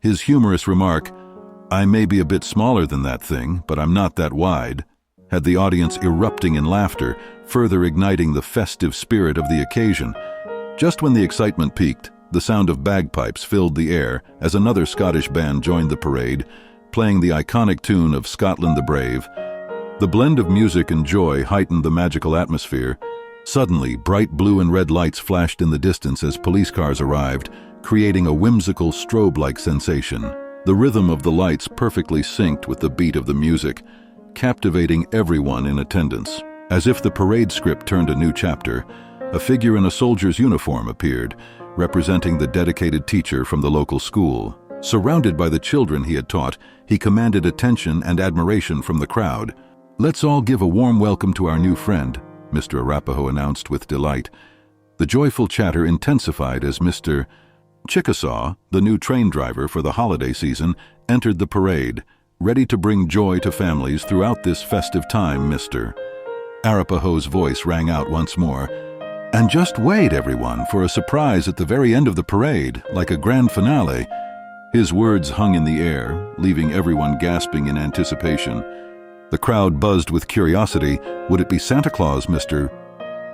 His humorous remark, "I may be a bit smaller than that thing, but I'm not that wide," had the audience erupting in laughter, further igniting the festive spirit of the occasion. Just when the excitement peaked, the sound of bagpipes filled the air as another Scottish band joined the parade, playing the iconic tune of Scotland the Brave. The blend of music and joy heightened the magical atmosphere. Suddenly, bright blue and red lights flashed in the distance as police cars arrived, creating a whimsical strobe-like sensation. The rhythm of the lights perfectly synced with the beat of the music, captivating everyone in attendance. As if the parade script turned a new chapter, a figure in a soldier's uniform appeared, representing the dedicated teacher from the local school. Surrounded by the children he had taught, he commanded attention and admiration from the crowd. "Let's all give a warm welcome to our new friend," Mr. Arapaho announced with delight. The joyful chatter intensified as Mr. Chickasaw, the new train driver for the holiday season, entered the parade, ready to bring joy to families throughout this festive time. Mr. Arapaho's voice rang out once more. "And just wait, everyone, for a surprise at the very end of the parade, like a grand finale." His words hung in the air, leaving everyone gasping in anticipation. The crowd buzzed with curiosity. Would it be Santa Claus, Mr.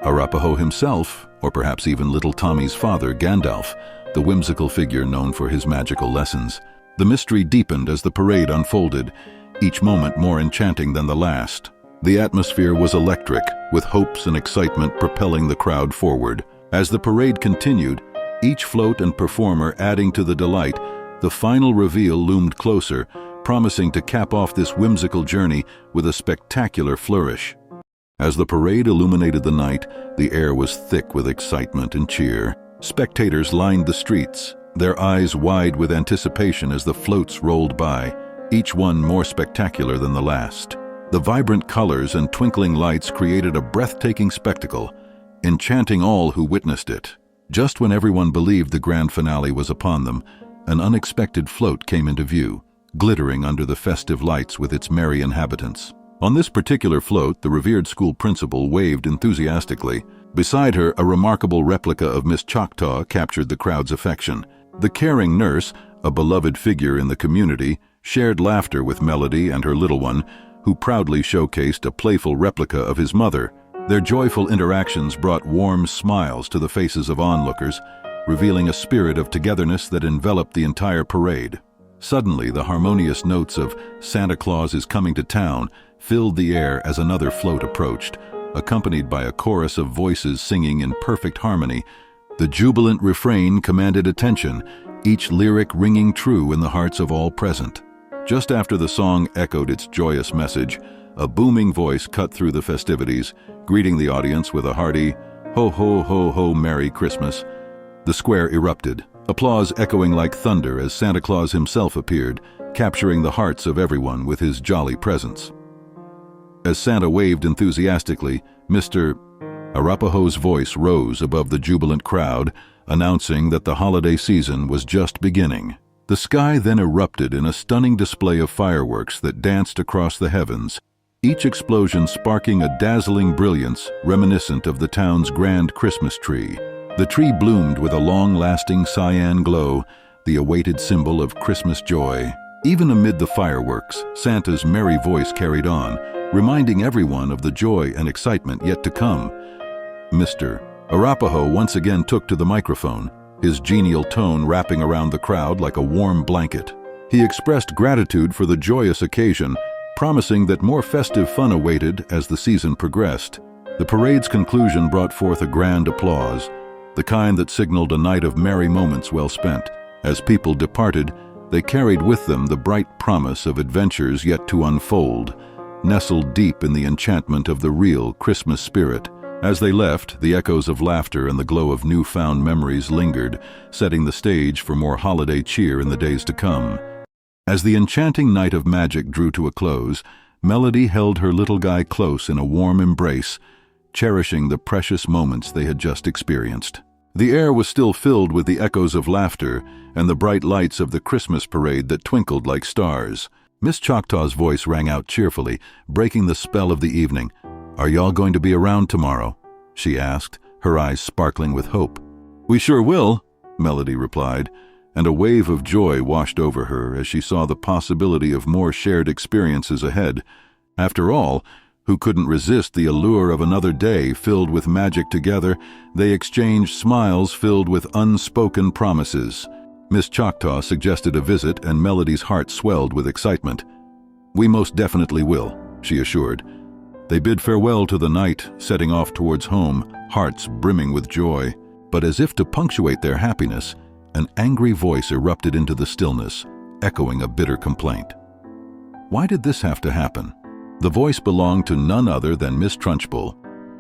Arapaho himself, or perhaps even little Tommy's father, Gandalf, the whimsical figure known for his magical lessons? The mystery deepened as the parade unfolded, each moment more enchanting than the last. The atmosphere was electric, with hopes and excitement propelling the crowd forward. As the parade continued, each float and performer adding to the delight, the final reveal loomed closer, promising to cap off this whimsical journey with a spectacular flourish. As the parade illuminated the night, the air was thick with excitement and cheer. Spectators lined the streets, their eyes wide with anticipation as the floats rolled by, each one more spectacular than the last. The vibrant colors and twinkling lights created a breathtaking spectacle, enchanting all who witnessed it. Just when everyone believed the grand finale was upon them, an unexpected float came into view, glittering under the festive lights with its merry inhabitants. On this particular float, the revered school principal waved enthusiastically. Beside her, a remarkable replica of Miss Choctaw captured the crowd's affection. The caring nurse, a beloved figure in the community, shared laughter with Melody and her little one, who proudly showcased a playful replica of his mother. Their joyful interactions brought warm smiles to the faces of onlookers, revealing a spirit of togetherness that enveloped the entire parade. Suddenly, the harmonious notes of "Santa Claus is Coming to Town" filled the air as another float approached, accompanied by a chorus of voices singing in perfect harmony. The jubilant refrain commanded attention, each lyric ringing true in the hearts of all present. Just after the song echoed its joyous message, a booming voice cut through the festivities, greeting the audience with a hearty, "Ho, ho, ho, ho, Merry Christmas." The square erupted, applause echoing like thunder as Santa Claus himself appeared, capturing the hearts of everyone with his jolly presence. As Santa waved enthusiastically, Mr. Arapaho's voice rose above the jubilant crowd, announcing that the holiday season was just beginning. The sky then erupted in a stunning display of fireworks that danced across the heavens, each explosion sparking a dazzling brilliance reminiscent of the town's grand Christmas tree. The tree bloomed with a long-lasting cyan glow, the awaited symbol of Christmas joy. Even amid the fireworks, Santa's merry voice carried on, reminding everyone of the joy and excitement yet to come. Mr. Arapaho once again took to the microphone, his genial tone wrapping around the crowd like a warm blanket. He expressed gratitude for the joyous occasion, promising that more festive fun awaited as the season progressed. The parade's conclusion brought forth a grand applause, the kind that signaled a night of merry moments well spent. As people departed, they carried with them the bright promise of adventures yet to unfold, nestled deep in the enchantment of the real Christmas spirit. As they left, the echoes of laughter and the glow of newfound memories lingered, setting the stage for more holiday cheer in the days to come. As the enchanting night of magic drew to a close, Melody held her little guy close in a warm embrace, cherishing the precious moments they had just experienced. The air was still filled with the echoes of laughter and the bright lights of the Christmas parade that twinkled like stars. Miss Choctaw's voice rang out cheerfully, breaking the spell of the evening. "Are y'all going to be around tomorrow?" she asked, her eyes sparkling with hope. "We sure will," Melody replied, and a wave of joy washed over her as she saw the possibility of more shared experiences ahead. After all, who couldn't resist the allure of another day filled with magic together? They exchanged smiles filled with unspoken promises. Miss Choctaw suggested a visit, and Melody's heart swelled with excitement. "We most definitely will," she assured. They bid farewell to the night, setting off towards home, hearts brimming with joy. But as if to punctuate their happiness, an angry voice erupted into the stillness, echoing a bitter complaint. Why did this have to happen? The voice belonged to none other than Miss Trunchbull,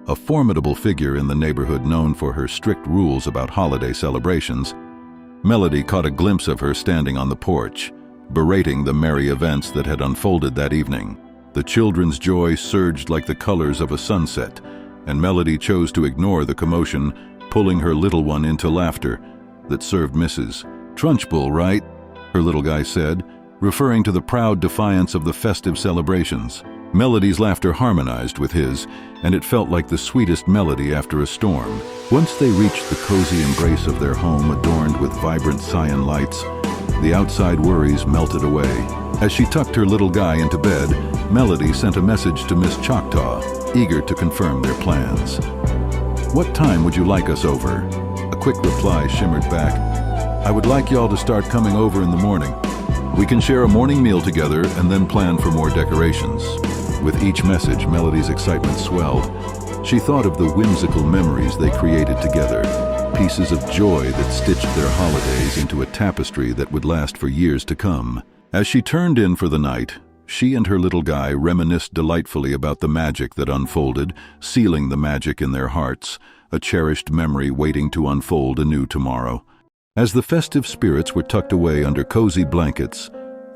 a formidable figure in the neighborhood known for her strict rules about holiday celebrations. Melody caught a glimpse of her standing on the porch, berating the merry events that had unfolded that evening. The children's joy surged like the colors of a sunset, and Melody chose to ignore the commotion, pulling her little one into laughter that served Mrs. Trunchbull right, her little guy said, referring to the proud defiance of the festive celebrations. Melody's laughter harmonized with his, and it felt like the sweetest melody after a storm. Once they reached the cozy embrace of their home adorned with vibrant cyan lights, the outside worries melted away. As she tucked her little guy into bed, Melody sent a message to Miss Choctaw, eager to confirm their plans. "What time would you like us over?" A quick reply shimmered back. "I would like y'all to start coming over in the morning. We can share a morning meal together and then plan for more decorations." With each message, Melody's excitement swelled. She thought of the whimsical memories they created together, pieces of joy that stitched their holidays into a tapestry that would last for years to come. As she turned in for the night, she and her little guy reminisced delightfully about the magic that unfolded, sealing the magic in their hearts, a cherished memory waiting to unfold anew tomorrow. As the festive spirits were tucked away under cozy blankets,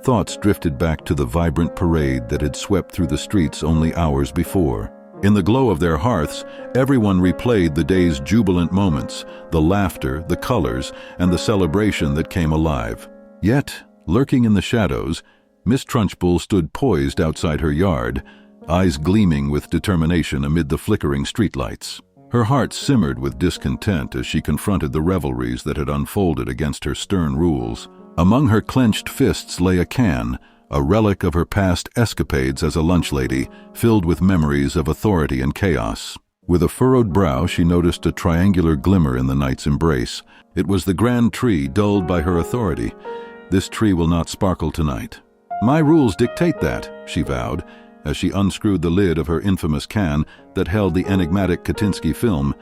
thoughts drifted back to the vibrant parade that had swept through the streets only hours before. In the glow of their hearths, everyone replayed the day's jubilant moments, the laughter, the colors, and the celebration that came alive. Yet, lurking in the shadows, Miss Trunchbull stood poised outside her yard, eyes gleaming with determination amid the flickering streetlights. Her heart simmered with discontent as she confronted the revelries that had unfolded against her stern rules. Among her clenched fists lay a can, a relic of her past escapades as a lunch lady, filled with memories of authority and chaos. With a furrowed brow, she noticed a triangular glimmer in the night's embrace. It was the grand tree dulled by her authority. "This tree will not sparkle tonight. My rules dictate that," she vowed, as she unscrewed the lid of her infamous can that held the enigmatic Katinsky film.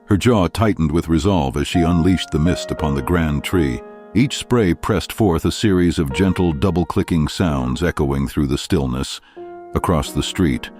Her jaw tightened with resolve as she unleashed the mist upon the grand tree. Each spray pressed forth a series of gentle double-clicking sounds echoing through the stillness. Across the street,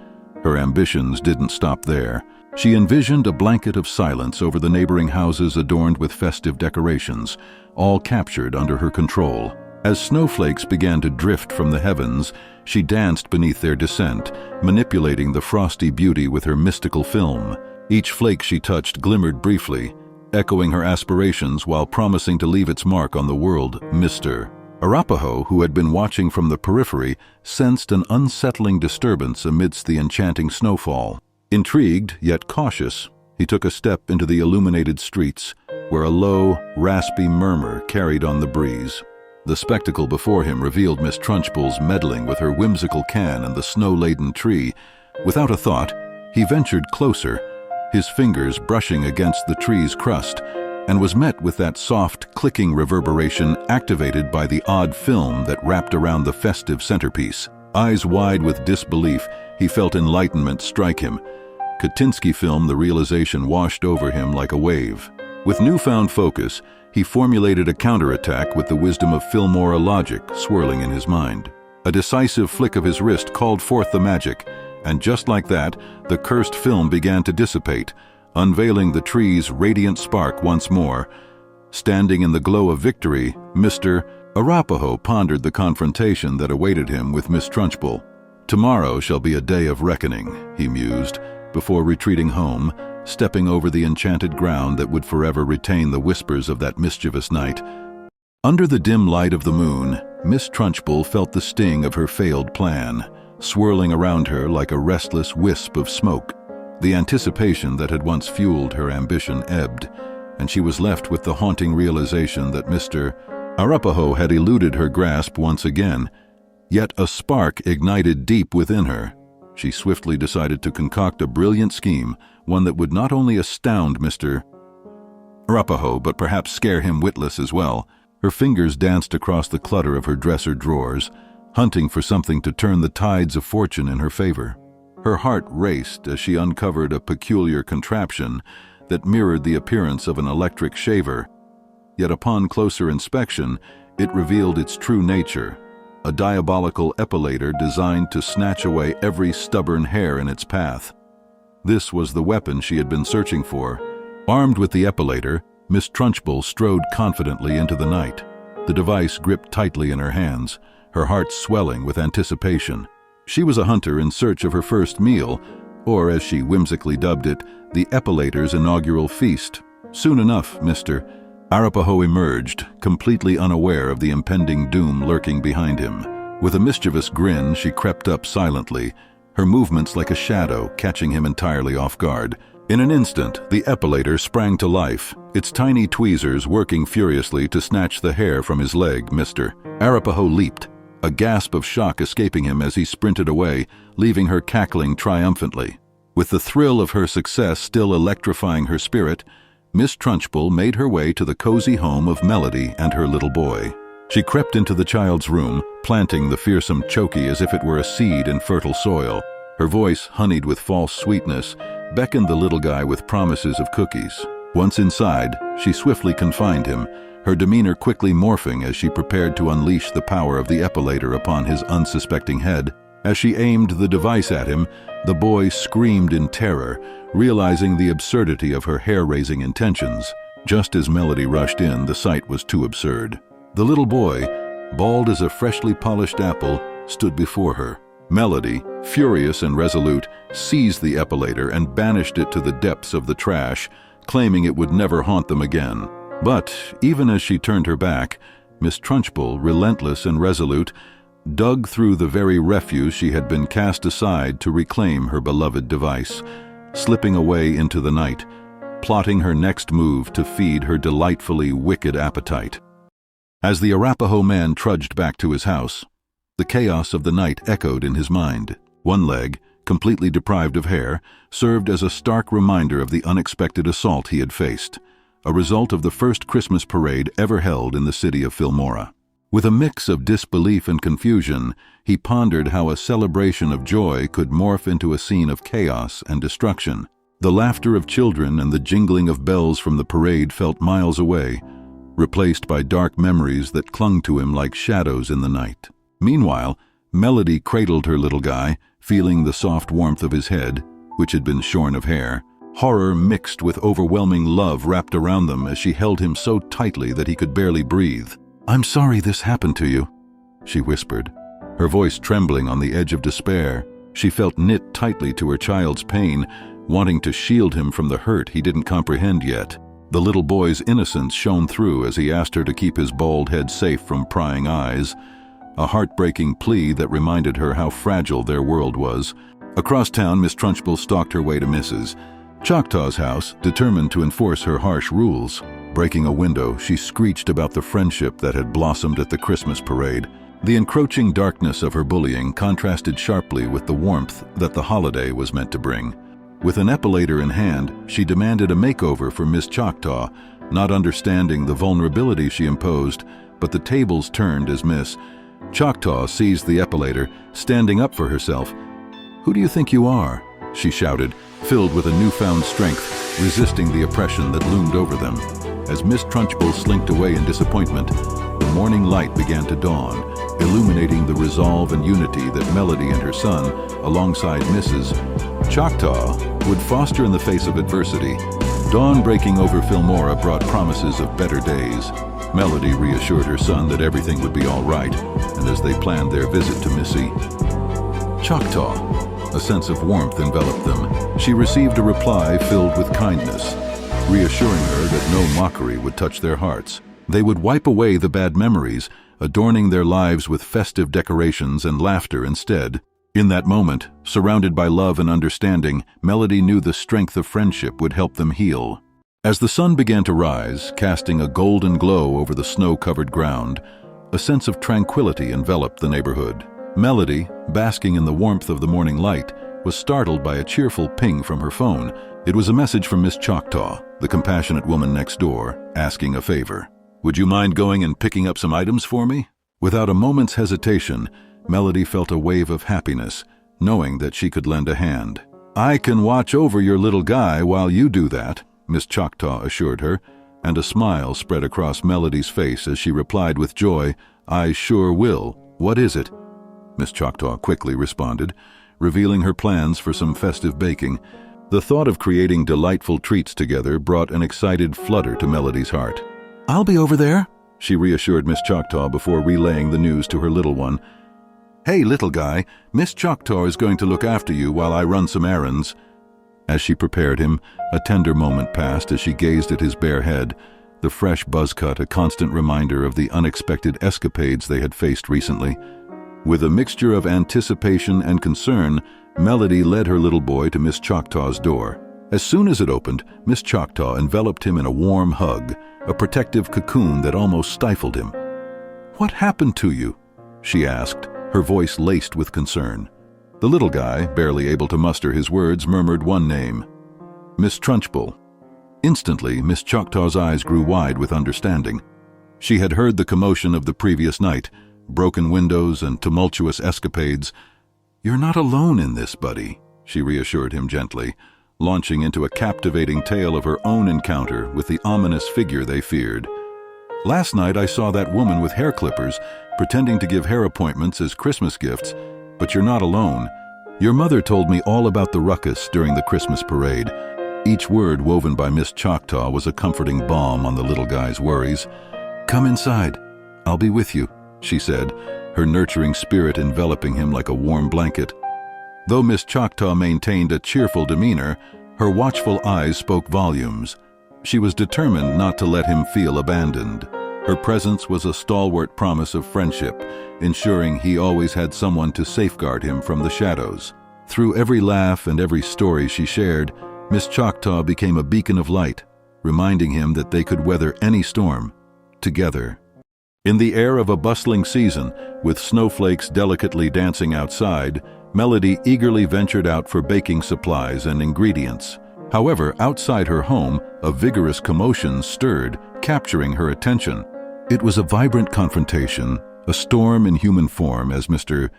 her ambitions didn't stop there. She envisioned a blanket of silence over the neighboring houses adorned with festive decorations, all captured under her control. As snowflakes began to drift from the heavens, she danced beneath their descent, manipulating the frosty beauty with her mystical film. Each flake she touched glimmered briefly, echoing her aspirations while promising to leave its mark on the world. Mr. Arapaho, who had been watching from the periphery, sensed an unsettling disturbance amidst the enchanting snowfall. Intrigued, yet cautious, he took a step into the illuminated streets, where a low, raspy murmur carried on the breeze. The spectacle before him revealed Miss Trunchbull's meddling with her whimsical can and the snow-laden tree. Without a thought, he ventured closer, his fingers brushing against the tree's crust, and was met with that soft, clicking reverberation activated by the odd film that wrapped around the festive centerpiece. Eyes wide with disbelief, he felt enlightenment strike him. Katinsky film, the realization washed over him like a wave. With newfound focus, he formulated a counterattack with the wisdom of filmora logic swirling in his mind. A decisive flick of his wrist called forth the magic, and just like that, the cursed film began to dissipate, unveiling the tree's radiant spark once more. Standing in the glow of victory, Mr. Arapaho pondered the confrontation that awaited him with Miss Trunchbull. "Tomorrow shall be a day of reckoning," he mused, before retreating home, stepping over the enchanted ground that would forever retain the whispers of that mischievous night. Under the dim light of the moon, Miss Trunchbull felt the sting of her failed plan, swirling around her like a restless wisp of smoke. The anticipation that had once fueled her ambition ebbed, and she was left with the haunting realization that Mr. Arapaho had eluded her grasp once again. Yet a spark ignited deep within her. She swiftly decided to concoct a brilliant scheme, one that would not only astound Mr. Arapaho, but perhaps scare him witless as well. Her fingers danced across the clutter of her dresser drawers, hunting for something to turn the tides of fortune in her favor. Her heart raced as she uncovered a peculiar contraption that mirrored the appearance of an electric shaver. Yet upon closer inspection, it revealed its true nature, a diabolical epilator designed to snatch away every stubborn hair in its path. This was the weapon she had been searching for. Armed with the epilator, Miss Trunchbull strode confidently into the night, the device gripped tightly in her hands, her heart swelling with anticipation. She was a hunter in search of her first meal, or as she whimsically dubbed it, the epilator's inaugural feast. Soon enough, Mr. Arapaho emerged, completely unaware of the impending doom lurking behind him. With a mischievous grin, she crept up silently, her movements like a shadow, catching him entirely off guard. In an instant, the epilator sprang to life, its tiny tweezers working furiously to snatch the hair from his leg. Mr. Arapaho leaped, a gasp of shock escaping him as he sprinted away, leaving her cackling triumphantly. With the thrill of her success still electrifying her spirit, Miss Trunchbull made her way to the cozy home of Melody and her little boy. She crept into the child's room, planting the fearsome Choki as if it were a seed in fertile soil. Her voice, honeyed with false sweetness, beckoned the little guy with promises of cookies. Once inside, she swiftly confined him, her demeanor quickly morphing as she prepared to unleash the power of the epilator upon his unsuspecting head. As she aimed the device at him, the boy screamed in terror, realizing the absurdity of her hair-raising intentions. Just as Melody rushed in, the sight was too absurd. The little boy, bald as a freshly polished apple, stood before her. Melody, furious and resolute, seized the epilator and banished it to the depths of the trash, claiming it would never haunt them again. But, even as she turned her back, Miss Trunchbull, relentless and resolute, dug through the very refuse she had been cast aside to reclaim her beloved device, slipping away into the night, plotting her next move to feed her delightfully wicked appetite. As the Arapaho man trudged back to his house, the chaos of the night echoed in his mind. One leg, completely deprived of hair, served as a stark reminder of the unexpected assault he had faced, a result of the first Christmas parade ever held in the city of Filmora. With a mix of disbelief and confusion, he pondered how a celebration of joy could morph into a scene of chaos and destruction. The laughter of children and the jingling of bells from the parade felt miles away, replaced by dark memories that clung to him like shadows in the night. Meanwhile, Melody cradled her little guy, feeling the soft warmth of his head, which had been shorn of hair. Horror mixed with overwhelming love wrapped around them as she held him so tightly that he could barely breathe. "I'm sorry this happened to you," she whispered, her voice trembling on the edge of despair. She felt knit tightly to her child's pain, wanting to shield him from the hurt he didn't comprehend yet. The little boy's innocence shone through as he asked her to keep his bald head safe from prying eyes, a heartbreaking plea that reminded her how fragile their world was. Across town, Miss Trunchbull stalked her way to Mrs. Choctaw's house, determined to enforce her harsh rules. Breaking a window, she screeched about the friendship that had blossomed at the Christmas parade. The encroaching darkness of her bullying contrasted sharply with the warmth that the holiday was meant to bring. With an epilator in hand, she demanded a makeover for Miss Choctaw, not understanding the vulnerability she imposed, but the tables turned as Miss Choctaw seized the epilator, standing up for herself. "Who do you think you are?" she shouted, filled with a newfound strength, resisting the oppression that loomed over them. As Miss Trunchbull slinked away in disappointment, the morning light began to dawn, illuminating the resolve and unity that Melody and her son, alongside Mrs. Choctaw, would foster in the face of adversity. Dawn breaking over Filmora brought promises of better days. Melody reassured her son that everything would be all right, and as they planned their visit to Missy Choctaw, a sense of warmth enveloped them. She received a reply filled with kindness, reassuring her that no mockery would touch their hearts. They would wipe away the bad memories, adorning their lives with festive decorations and laughter instead. In that moment, surrounded by love and understanding, Melody knew the strength of friendship would help them heal. As the sun began to rise, casting a golden glow over the snow-covered ground, a sense of tranquility enveloped the neighborhood. Melody, basking in the warmth of the morning light, was startled by a cheerful ping from her phone. It was a message from Miss Choctaw, the compassionate woman next door, asking a favor. "Would you mind going and picking up some items for me?" Without a moment's hesitation, Melody felt a wave of happiness, knowing that she could lend a hand. "I can watch over your little guy while you do that," Miss Choctaw assured her, and a smile spread across Melody's face as she replied with joy, "I sure will. What is it?" Miss Choctaw quickly responded, revealing her plans for some festive baking. The thought of creating delightful treats together brought an excited flutter to Melody's heart. "I'll be over there," she reassured Miss Choctaw before relaying the news to her little one. "Hey, little guy, Miss Choctaw is going to look after you while I run some errands." As she prepared him, a tender moment passed as she gazed at his bare head, the fresh buzz cut a constant reminder of the unexpected escapades they had faced recently. With a mixture of anticipation and concern, Melody led her little boy to Miss Choctaw's door. As soon as it opened, Miss Choctaw enveloped him in a warm hug, a protective cocoon that almost stifled him. "What happened to you?" she asked, her voice laced with concern. The little guy, barely able to muster his words, murmured one name: Miss Trunchbull. Instantly, Miss Choctaw's eyes grew wide with understanding. She had heard the commotion of the previous night, broken windows and tumultuous escapades. "You're not alone in this, buddy," she reassured him gently, launching into a captivating tale of her own encounter with the ominous figure they feared. "Last night I saw that woman with hair clippers pretending to give hair appointments as Christmas gifts, but you're not alone. Your mother told me all about the ruckus during the Christmas parade." Each word woven by Miss Choctaw was a comforting balm on the little guy's worries. "Come inside. I'll be with you," she said, her nurturing spirit enveloping him like a warm blanket. Though Miss Choctaw maintained a cheerful demeanor, her watchful eyes spoke volumes. She was determined not to let him feel abandoned. Her presence was a stalwart promise of friendship, ensuring he always had someone to safeguard him from the shadows. Through every laugh and every story she shared, Miss Choctaw became a beacon of light, reminding him that they could weather any storm, together. In the air of a bustling season, with snowflakes delicately dancing outside, Melody eagerly ventured out for baking supplies and ingredients. However, outside her home, a vigorous commotion stirred, capturing her attention. It was a vibrant confrontation, a storm in human form, as Mr.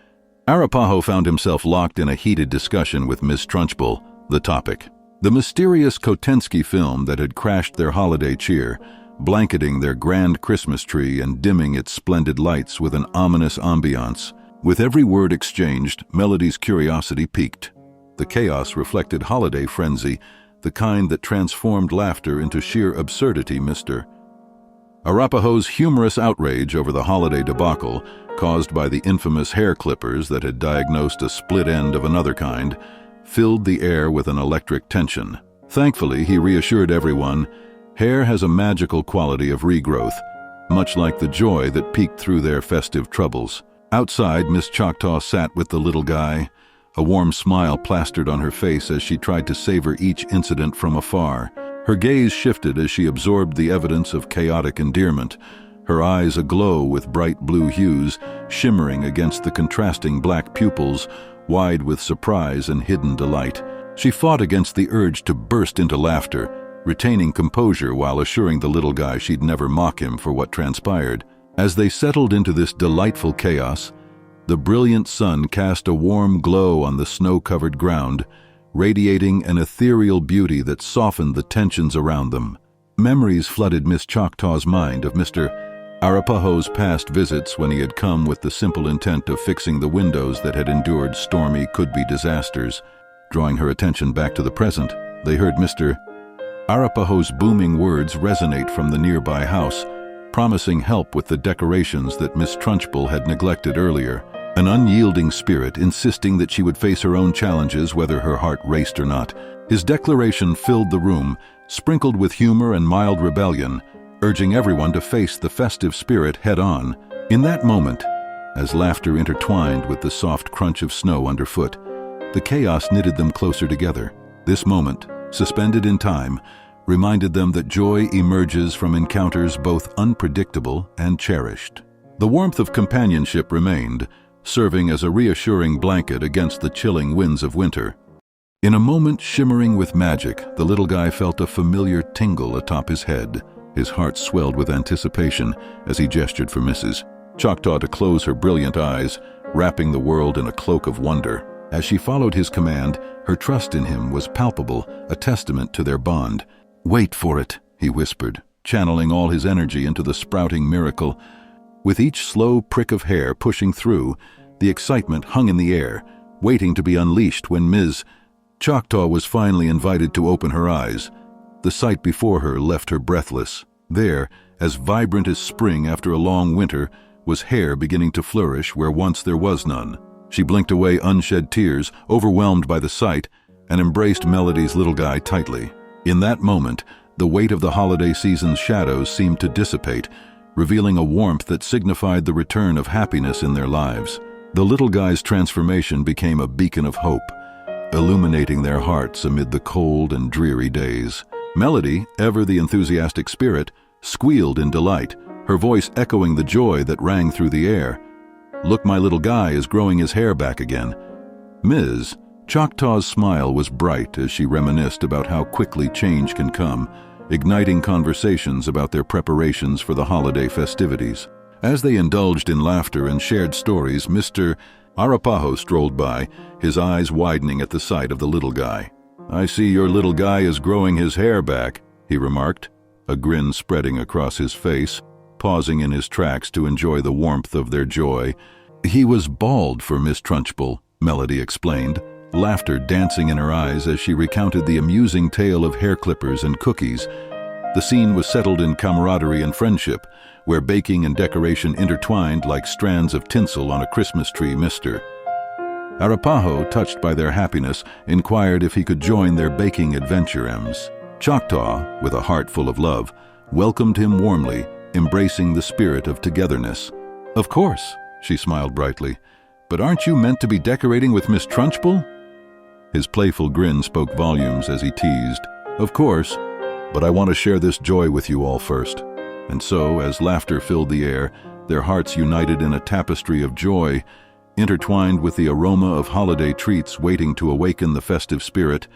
Arapaho found himself locked in a heated discussion with Miss Trunchbull, the topic. The mysterious Kotensky film that had crashed their holiday cheer, blanketing their grand Christmas tree and dimming its splendid lights with an ominous ambiance. With every word exchanged, Melody's curiosity piqued. The chaos reflected holiday frenzy, the kind that transformed laughter into sheer absurdity. Mr. Arapaho's humorous outrage over the holiday debacle, caused by the infamous hair clippers that had diagnosed a split end of another kind, filled the air with an electric tension. Thankfully, he reassured everyone, hair has a magical quality of regrowth, much like the joy that peeked through their festive troubles. Outside, Miss Choctaw sat with the little guy, a warm smile plastered on her face as she tried to savor each incident from afar. Her gaze shifted as she absorbed the evidence of chaotic endearment, her eyes aglow with bright blue hues, shimmering against the contrasting black pupils, wide with surprise and hidden delight. She fought against the urge to burst into laughter, retaining composure while assuring the little guy she'd never mock him for what transpired. As they settled into this delightful chaos, the brilliant sun cast a warm glow on the snow-covered ground, radiating an ethereal beauty that softened the tensions around them. Memories flooded Miss Choctaw's mind of Mr. Arapaho's past visits when he had come with the simple intent of fixing the windows that had endured stormy could-be disasters. Drawing her attention back to the present, they heard Mr. Arapaho's booming words resonate from the nearby house, promising help with the decorations that Miss Trunchbull had neglected earlier, an unyielding spirit insisting that she would face her own challenges whether her heart raced or not. His declaration filled the room, sprinkled with humor and mild rebellion, urging everyone to face the festive spirit head-on. In that moment, as laughter intertwined with the soft crunch of snow underfoot. The chaos knitted them closer together. This moment, suspended in time, reminded them that joy emerges from encounters both unpredictable and cherished. The warmth of companionship remained, serving as a reassuring blanket against the chilling winds of winter. In a moment shimmering with magic, the little guy felt a familiar tingle atop his head. His heart swelled with anticipation as he gestured for Mrs. Choctaw to close her brilliant eyes, wrapping the world in a cloak of wonder. As she followed his command, her trust in him was palpable, a testament to their bond. "Wait for it," he whispered, channeling all his energy into the sprouting miracle. With each slow prick of hair pushing through, the excitement hung in the air, waiting to be unleashed when Ms. Choctaw was finally invited to open her eyes. The sight before her left her breathless. There, as vibrant as spring after a long winter, was hair beginning to flourish where once there was none. She blinked away unshed tears, overwhelmed by the sight, and embraced Melody's little guy tightly. In that moment, the weight of the holiday season's shadows seemed to dissipate, revealing a warmth that signified the return of happiness in their lives. The little guy's transformation became a beacon of hope, illuminating their hearts amid the cold and dreary days. Melody, ever the enthusiastic spirit, squealed in delight, her voice echoing the joy that rang through the air. "Look, my little guy is growing his hair back again." Ms. Choctaw's smile was bright as she reminisced about how quickly change can come, igniting conversations about their preparations for the holiday festivities. As they indulged in laughter and shared stories, Mr. Arapaho strolled by, his eyes widening at the sight of the little guy. "I see your little guy is growing his hair back," he remarked, a grin spreading across his face, pausing in his tracks to enjoy the warmth of their joy. "He was bald for Miss Trunchbull," Melody explained, laughter dancing in her eyes as she recounted the amusing tale of hair clippers and cookies. The scene was settled in camaraderie and friendship, where baking and decoration intertwined like strands of tinsel on a Christmas tree. Mr. Arapaho, touched by their happiness, inquired if he could join their baking adventure. Ms. Choctaw, with a heart full of love, welcomed him warmly, embracing the spirit of togetherness. "Of course," she smiled brightly. "But aren't you meant to be decorating with Miss Trunchbull?" His playful grin spoke volumes as he teased. "Of course, but I want to share this joy with you all first." And so, as laughter filled the air, their hearts united in a tapestry of joy, intertwined with the aroma of holiday treats waiting to awaken the festive spirit,